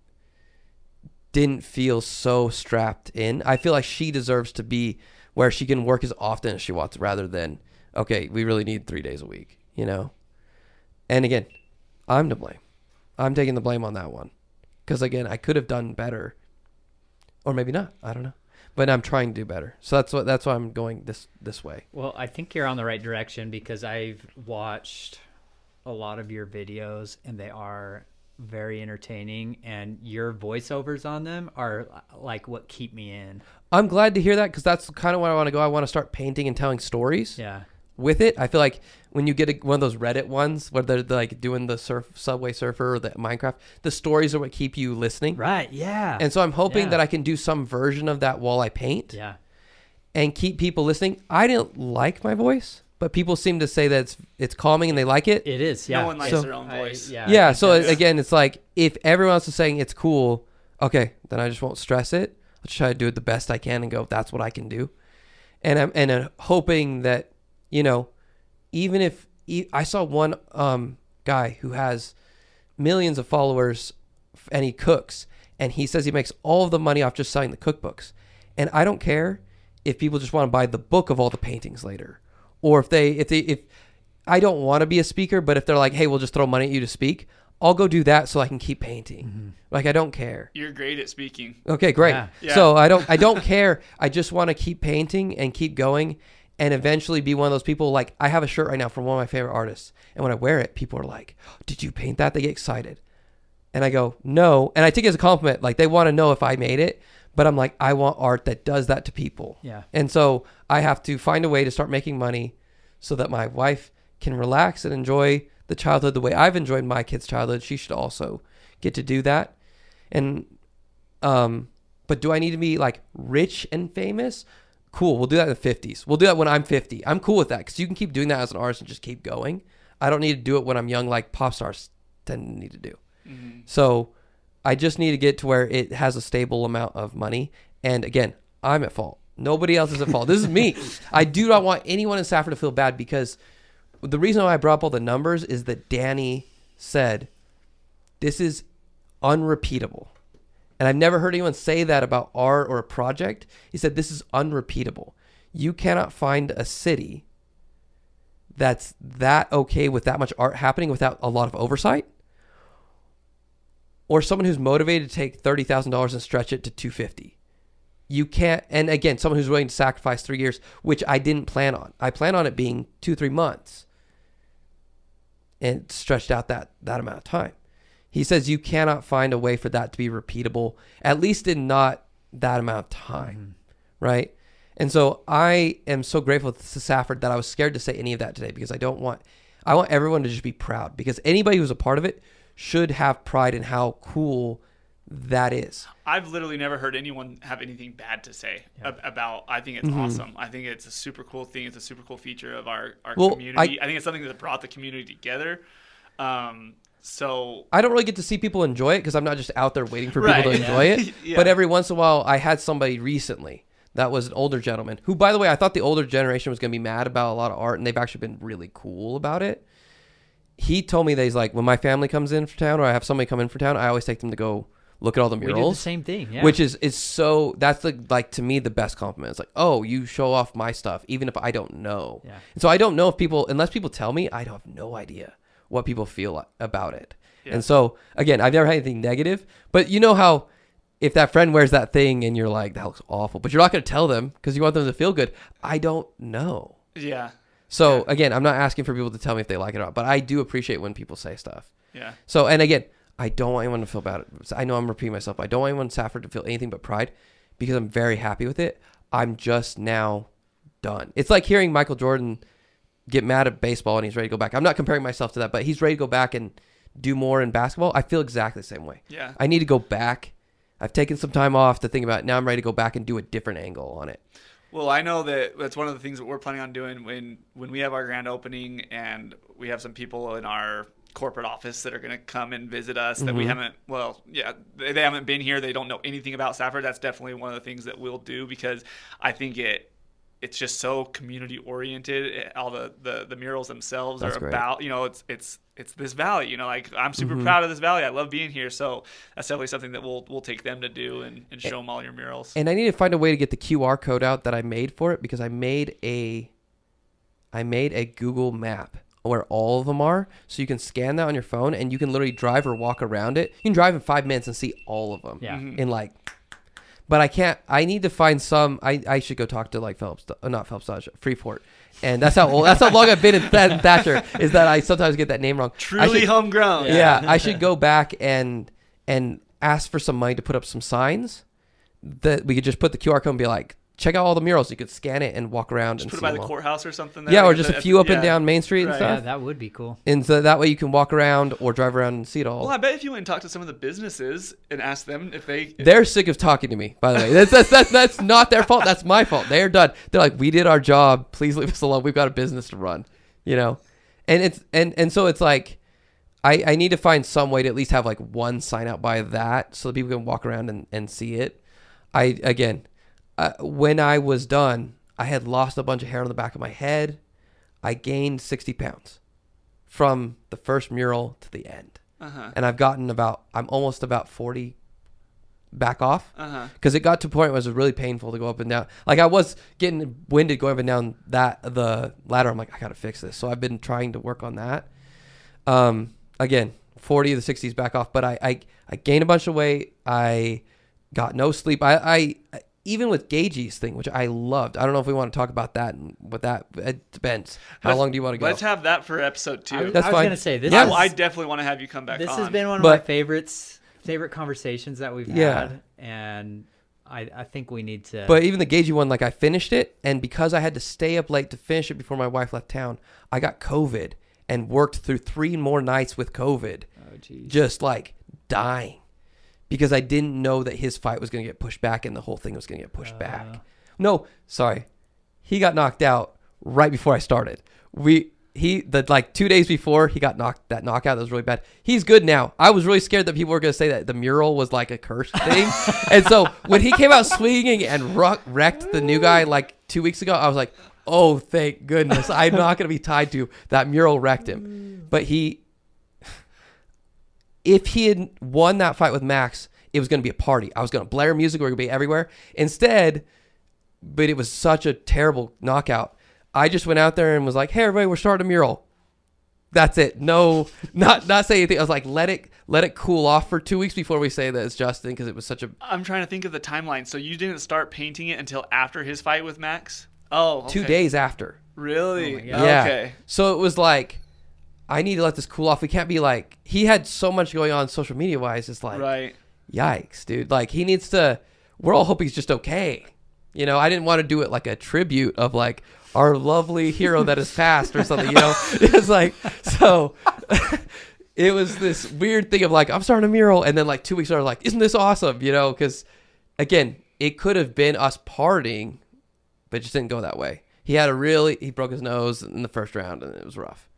Speaker 2: didn't feel so strapped in. I feel like she deserves to be where she can work as often as she wants rather than, okay, we really need 3 days a week, you know? And again, I'm to blame. I'm taking the blame on that one. Because again, I could have done better. Or maybe not. I don't know. But I'm trying to do better. So that's why I'm going this way.
Speaker 3: Well, I think you're on the right direction because I've watched a lot of your videos and they are very entertaining, and your voiceovers on them are like what keep me in.
Speaker 2: I'm glad to hear that because that's kind of where I want to go. I want to start painting and telling stories.
Speaker 3: Yeah.
Speaker 2: With it, I feel like when you get one of those Reddit ones where they're like doing the Subway Surfer or the Minecraft, the stories are what keep you listening.
Speaker 3: Right. Yeah.
Speaker 2: And so I'm hoping
Speaker 3: Yeah.
Speaker 2: that I can do some version of that while I paint.
Speaker 3: Yeah.
Speaker 2: And keep people listening. I didn't like my voice, but people seem to say that it's calming and they like it.
Speaker 3: It is. Yeah.
Speaker 1: No one likes
Speaker 2: So-
Speaker 1: their own voice.
Speaker 3: I
Speaker 2: Yeah.
Speaker 3: think
Speaker 2: So
Speaker 3: that's-
Speaker 2: again, it's like if everyone else is saying it's cool, okay, then I just won't stress it. I'll try to do it the best I can and go, that's what I can do. And I'm hoping that, you know, even if I saw one guy who has millions of followers and he cooks and he says he makes all of the money off just selling the cookbooks. And I don't care if people just want to buy the book of all the paintings later, or if I don't want to be a speaker, but if they're like, hey, we'll just throw money at you to speak, I'll go do that so I can keep painting. Like, I don't care.
Speaker 1: You're great at speaking.
Speaker 2: Okay, great.
Speaker 3: Yeah.
Speaker 2: So I don't care. I just want to keep painting and keep going and eventually be one of those people. Like, I have a shirt right now from one of my favorite artists, and when I wear it, people are like, did you paint that? They get excited. And I go, no. And I take it as a compliment. Like, they want to know if I made it, but I'm like, I want art that does that to people.
Speaker 3: Yeah.
Speaker 2: And so I have to find a way to start making money so that my wife can relax and enjoy the childhood the way I've enjoyed my kid's childhood. She should also get to do that. And, but do I need to be like rich and famous? Cool. We'll do that in the 50s. We'll do that when I'm 50. I'm cool with that because you can keep doing that as an artist and just keep going. I don't need to do it when I'm young like pop stars tend to need to do.
Speaker 1: Mm-hmm.
Speaker 2: So I just need to get to where it has a stable amount of money. And again, I'm at fault. Nobody else is at fault. This is me. I do not want anyone in Safford to feel bad because the reason why I brought up all the numbers is that Danny said, this is unrepeatable. And I've never heard anyone say that about art or a project. He said, this is unrepeatable. You cannot find a city that's that okay with that much art happening without a lot of oversight. Or someone who's motivated to take $30,000 and stretch it to $250,000. You can't, and again, someone who's willing to sacrifice 3 years, which I didn't plan on. I plan on it being 2-3 months and stretched out that amount of time. He says you cannot find a way for that to be repeatable, at least in not that amount of time, right? And so I am so grateful to Safford that I was scared to say any of that today because I want everyone to just be proud because anybody who's a part of it should have pride in how cool that is.
Speaker 1: I've literally never heard anyone have anything bad to say about. I think it's awesome. I think it's a super cool thing. It's a super cool feature of our community. I think it's something that brought the community together. So
Speaker 2: I don't really get to see people enjoy it because I'm not just out there waiting for people to enjoy it.
Speaker 1: Yeah.
Speaker 2: But every once in a while, I had somebody recently that was an older gentleman who, by the way, I thought the older generation was going to be mad about a lot of art, and they've actually been really cool about it. He told me that he's like, when my family comes in for town or I have somebody come in for town, I always take them to go look at all the
Speaker 3: We
Speaker 2: murals.
Speaker 3: do the same thing. Yeah.
Speaker 2: Which is so, that's like to me the best compliment. It's like, oh, you show off my stuff even if I don't know.
Speaker 3: Yeah.
Speaker 2: And so I don't know if people, unless people tell me, I have no idea what people feel about it.
Speaker 1: Yeah.
Speaker 2: And so again, I've never had anything negative, but you know how if that friend wears that thing and you're like, that looks awful, but you're not going to tell them because you want them to feel good. I don't know.
Speaker 1: yeah,
Speaker 2: So again, I'm not asking for people to tell me if they like it or not, but I do appreciate when people say stuff.
Speaker 1: yeah.
Speaker 2: So, and again, I don't want anyone to feel bad. I know I'm repeating myself. I don't want anyone in Safford to feel anything but pride because I'm very happy with it. I'm just now done. It's like hearing Michael Jordan get mad at baseball and he's ready to go back. I'm not comparing myself to that, but he's ready to go back and do more in basketball. I feel exactly the same way.
Speaker 1: Yeah.
Speaker 2: I need to go back. I've taken some time off to think about it. Now I'm ready to go back and do a different angle on it.
Speaker 1: Well, I know that that's one of the things that we're planning on doing when we have our grand opening, and we have some people in our corporate office that are going to come and visit us that we haven't, they haven't been here. They don't know anything about Safford. That's definitely one of the things that we'll do, because I think it's just so community oriented. All the murals themselves
Speaker 2: That's
Speaker 1: are
Speaker 2: great.
Speaker 1: about, it's this valley, like I'm super proud of this valley. I love being here. So that's definitely something that we'll take them to do and show them all your murals.
Speaker 2: And I need to find a way to get the QR code out that I made for it, because I made a Google map where all of them are, so you can scan that on your phone and you can literally drive or walk around it. You can drive in 5 minutes and see all of them.
Speaker 3: Yeah.
Speaker 2: In but I can't. I need to find some. I should go talk to Freeport, and that's how long I've been in Thatcher. Is that I sometimes get that name wrong.
Speaker 1: Truly homegrown.
Speaker 2: Yeah, I should go back and ask for some money to put up some signs that we could just put the QR code and be like, check out all the murals. You could scan it and walk around and
Speaker 1: Put
Speaker 2: see
Speaker 1: it by
Speaker 2: them
Speaker 1: the
Speaker 2: all.
Speaker 1: courthouse or something. There.
Speaker 2: Yeah, or just a few up and down Main Street and
Speaker 1: Right.
Speaker 2: stuff.
Speaker 3: Yeah, that would be cool.
Speaker 2: And so that way you can walk around or drive around and see it all.
Speaker 1: Well, I bet if you went and talked to some of the businesses and asked them if
Speaker 2: They're sick of talking to me, by the way. That's not their fault. That's my fault. They're done. They're like, we did our job. Please leave us alone. We've got a business to run, And it's and so it's like, I need to find some way to at least have like one sign out by that so that people can walk around and see it. When I was done, I had lost a bunch of hair on the back of my head. I gained 60 pounds from the first mural to the end. And I've gotten I'm almost about 40 back off. Because it got to a point where it was really painful to go up and down. Like I was getting winded going up and down the ladder. I'm like, I got to fix this. So I've been trying to work on that. Again, 40 of the 60s back off. But I gained a bunch of weight. I got no sleep. I even with Gagey's thing, which I loved. I don't know if we want to talk about that. It depends. How long do you want to go?
Speaker 1: Let's have that for episode 2.
Speaker 2: That's
Speaker 3: I was
Speaker 2: fine.
Speaker 3: going to say this.
Speaker 2: Yes.
Speaker 1: I definitely want to have you come back.
Speaker 3: This
Speaker 1: on.
Speaker 3: has been one of my favorite conversations that we've had, and I think we need to.
Speaker 2: But even the Gagey one, like I finished it, and because I had to stay up late to finish it before my wife left town, I got COVID and worked through 3 more nights with COVID, just like dying. Because I didn't know that his fight was going to get pushed back and the whole thing was going to get pushed back. No, sorry. He got knocked out right before I started. 2 days before he got knockout, that was really bad. He's good now. I was really scared that people were going to say that the mural was like a cursed thing. And so when he came out swinging and wrecked the new guy like 2 weeks ago, I was like, oh, thank goodness. I'm not going to be tied to that mural wrecked him. But if he had won that fight with Max, it was going to be a party. I was going to blare music. We were going to be everywhere. Instead, but it was such a terrible knockout. I just went out there and was like, hey, everybody, we're starting a mural. That's it. No, not say anything. I was like, let it cool off for 2 weeks before we say that it's Justin, because it was such a...
Speaker 1: I'm trying to think of the timeline. So you didn't start painting it until after his fight with Max? Oh, okay.
Speaker 2: 2 days after.
Speaker 1: Really?
Speaker 3: Oh my God.
Speaker 2: Yeah.
Speaker 1: Okay.
Speaker 2: So it was like, I need to let this cool off. We can't be like, he had so much going on social media wise. It's like,
Speaker 1: Right.
Speaker 2: Yikes, dude. Like he needs to, we're all hoping he's just okay. I didn't want to do it like a tribute of like our lovely hero that is passed or something, It's like, so it was this weird thing of like, I'm starting a mural. And then like 2 weeks later, like, isn't this awesome? Because again, it could have been us partying, but it just didn't go that way. He broke his nose in the first round and it was rough.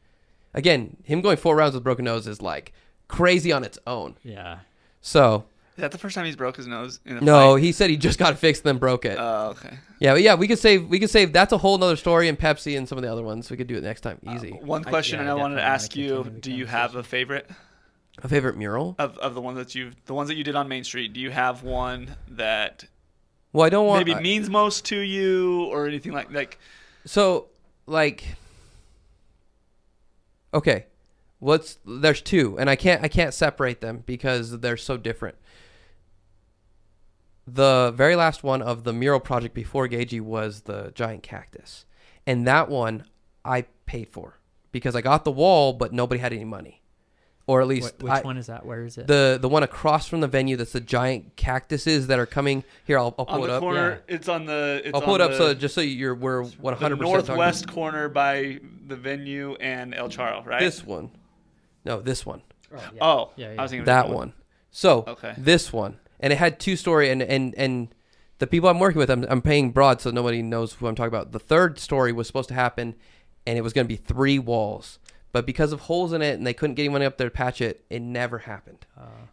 Speaker 2: Again, him going 4 rounds with broken nose is like crazy on its own.
Speaker 3: Yeah.
Speaker 2: So
Speaker 1: Is that the first time he's broke his nose in a
Speaker 2: no,
Speaker 1: fight?
Speaker 2: he said he just got it fixed and then broke it.
Speaker 1: Oh, okay.
Speaker 2: Yeah, but yeah, we could save. That's a whole nother story in Pepsi and some of the other ones. We could do it next time. Easy.
Speaker 1: One question, and I wanted to ask you: do you have a favorite
Speaker 2: A favorite mural?
Speaker 1: of the ones that you did on Main Street? Do you have one that
Speaker 2: Well, I don't want
Speaker 1: maybe means most to you or anything like?
Speaker 2: So like, okay, there's 2, and I can't separate them because they're so different. The very last one of the mural project before Gagey was the giant cactus, and that one I paid for because I got the wall, but nobody had any money, or at least
Speaker 3: Which one is that? Where is it?
Speaker 2: The one across from the venue. That's the giant cactuses that are coming here. I'll pull it up.
Speaker 1: Corner, yeah. I'll
Speaker 2: pull it up so just so we're 100%
Speaker 1: northwest corner by the venue and El Charro, right?
Speaker 2: This one. No, this one.
Speaker 1: Yeah. I was thinking
Speaker 2: that one. So
Speaker 1: okay.
Speaker 2: This one, and it had 2-story, and the people I'm working with, I'm paying broad, so nobody knows who I'm talking about. The third story was supposed to happen, and it was going to be 3 walls. But because of holes in it and they couldn't get anyone up there to patch it, it never happened.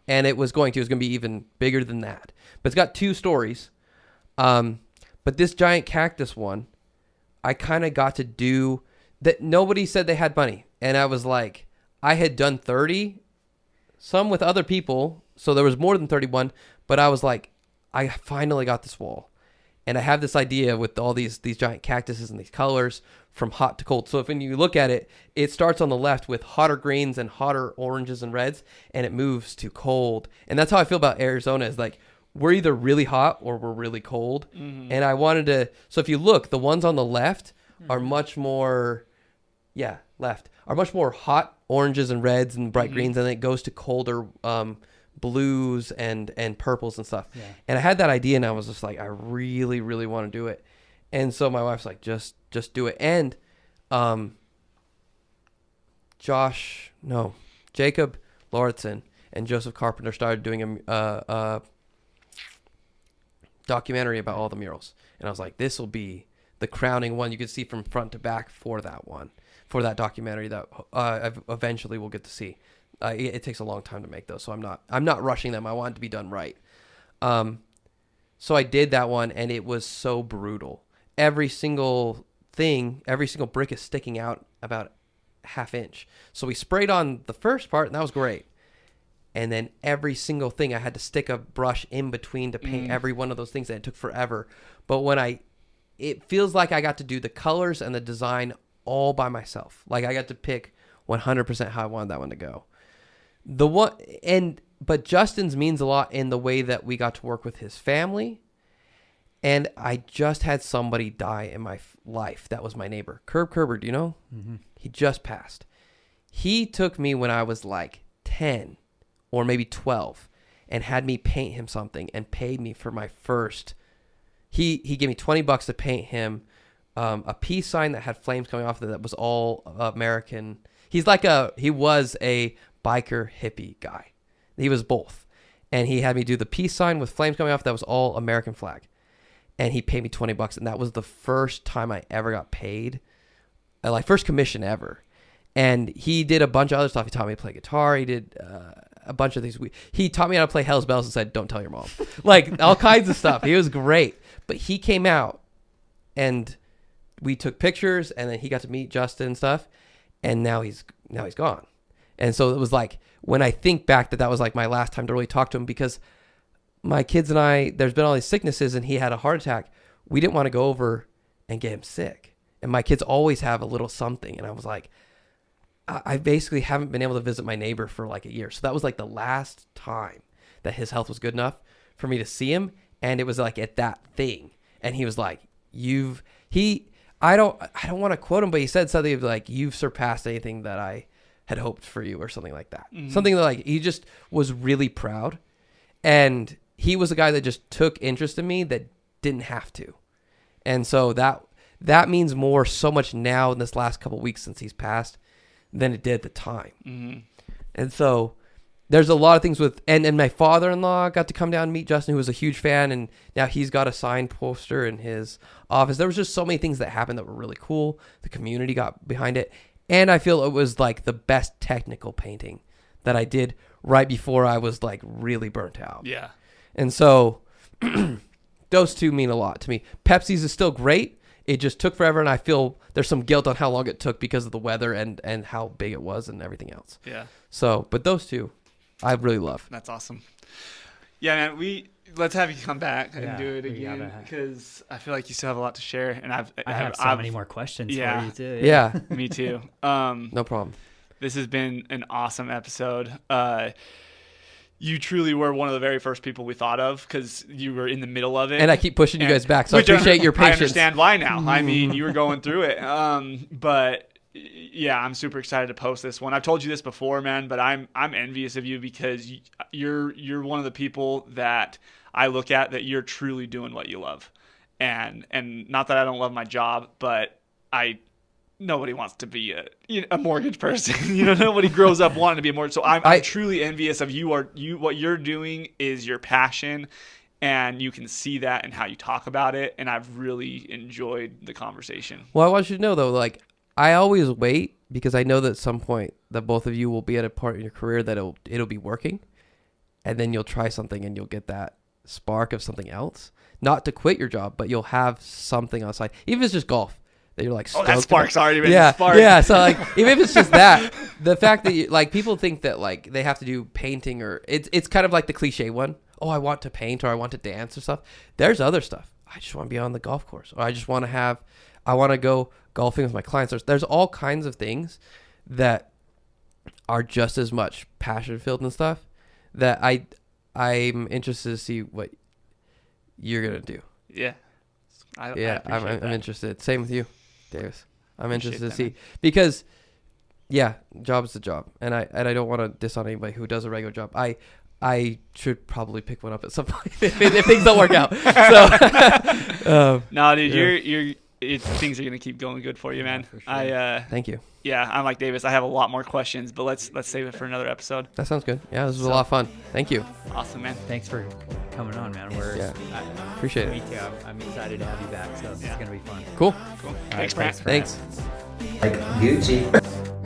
Speaker 2: And it was going to be even bigger than that. But it's got 2 stories. But this giant cactus one, I kind of got to do that. Nobody said they had money. And I was like, I had done 30, some with other people. So there was more than 31. But I was like, I finally got this wall. And I have this idea with all these giant cactuses and these colors from hot to cold. So if when you look at it, it starts on the left with hotter greens and hotter oranges and reds, and it moves to cold. And that's how I feel about Arizona is like, we're either really hot or we're really cold. Mm-hmm. And I wanted to, so if you look, the ones on the left are much more, are much more hot oranges and reds and bright greens. And then it goes to colder blues and purples and stuff. Yeah. And I had that idea and I was just like, I really, really want to do it. And so my wife's like, just do it. And Jacob Lauritsen and Joseph Carpenter started doing a documentary about all the murals. And I was like, this will be the crowning one you could see from front to back for that documentary that eventually we'll get to see. It takes a long time to make those, so I'm not rushing them. I want it to be done right. So I did that one, and it was so brutal. Every single brick is sticking out about ½ inch. So we sprayed on the first part, and that was great. And then every single thing, I had to stick a brush in between to paint every one of those things, and it took forever. But it feels like I got to do the colors and the design all by myself. Like I got to pick 100% how I wanted that one to go. But Justin's means a lot in the way that we got to work with his family. And I just had somebody die in my life. That was my neighbor. Kerber, do you know? Mm-hmm. He just passed. He took me when I was like 10 or maybe 12 and had me paint him something and paid me for my first. He gave me $20 to paint him a peace sign that had flames coming off of it that was all American. He was a biker hippie guy. He was both. And he had me do the peace sign with flames coming off that was all American flag. And he paid me $20, and that was the first time I ever got paid, like first commission ever. And he did a bunch of other stuff. He taught me to play guitar. He did a bunch of things. He taught me how to play Hell's Bells and said, "Don't tell your mom," like all kinds of stuff. He was great. But he came out, and we took pictures, and then he got to meet Justin and stuff. And now he's gone. And so it was like when I think back that was like my last time to really talk to him because my kids and I, there's been all these sicknesses and he had a heart attack. We didn't want to go over and get him sick. And my kids always have a little something. And I was like, I basically haven't been able to visit my neighbor for like a year. So that was like the last time that his health was good enough for me to see him. And it was like at that thing. And he was like, I don't want to quote him, but he said something like, "You've surpassed anything that I had hoped for you," or something like that. Mm-hmm. Something that like, he just was really proud. And he was a guy that just took interest in me that didn't have to. And so that means so much now in this last couple of weeks since he's passed than it did at the time. Mm-hmm. And so there's a lot of things with, and my father-in-law got to come down and meet Justin, who was a huge fan. And now he's got a signed poster in his office. There was just so many things that happened that were really cool. The community got behind it. And I feel it was like the best technical painting that I did right before I was like really burnt out. Yeah. And so those two mean a lot to me. Pepsi's is still great. It just took forever, and I feel there's some guilt on how long it took because of the weather and how big it was and everything else. Yeah. So, but those two I really love.
Speaker 1: That's awesome. Yeah, man, let's have you come back and do it again because I feel like you still have a lot to share, and I have so
Speaker 3: many more questions for you too.
Speaker 2: Yeah.
Speaker 1: Me too.
Speaker 2: No problem.
Speaker 1: This has been an awesome episode. You truly were one of the very first people we thought of because you were in the middle of it.
Speaker 2: And I keep pushing you guys back, so I appreciate your patience.
Speaker 1: I understand why now. I mean, you were going through it. But yeah, I'm super excited to post this one. I've told you this before, man, but I'm envious of you because you're one of the people that I look at that you're truly doing what you love. And not that I don't love my job, but nobody wants to be a mortgage person. Nobody grows up wanting to be a mortgage. So I'm truly envious of you. What you're doing is your passion, and you can see that in how you talk about it. And I've really enjoyed the conversation.
Speaker 2: Well, I want you to know though, like I always wait because I know that at some point that both of you will be at a part in your career that it'll be working, and then you'll try something and you'll get that spark of something else. Not to quit your job, but you'll have something on the side, even if it's just golf. That you're like,
Speaker 1: that spark's already been
Speaker 2: sparked. Yeah. So like, even if it's just that, the fact that like people think that like they have to do painting or it's kind of like the cliche one. Oh, I want to paint or I want to dance or stuff. There's other stuff. I just want to be on the golf course, or I want to go golfing with my clients. There's all kinds of things that are just as much passion filled and stuff that I'm interested to see what you're gonna do.
Speaker 1: Yeah.
Speaker 2: I'm interested. Same with you, Davis. I'm interested to see because, yeah, job is a job, and I don't want to diss on anybody who does a regular job. I should probably pick one up at some point if things don't work out. So,
Speaker 1: no, dude, things are gonna keep going good for you, man.
Speaker 3: Yeah, for sure.
Speaker 2: Thank you.
Speaker 1: Yeah, I'm like Davis. I have a lot more questions, but let's save it for another episode.
Speaker 2: That sounds good. Yeah, this was a lot of fun. Thank you.
Speaker 1: Awesome, man.
Speaker 3: Thanks for coming on, man.
Speaker 2: Appreciate it.
Speaker 3: Me too. I'm excited to have you back, so it's gonna be fun.
Speaker 2: Cool.
Speaker 1: Thanks, Brandt.
Speaker 2: Thanks.
Speaker 4: Like Gucci.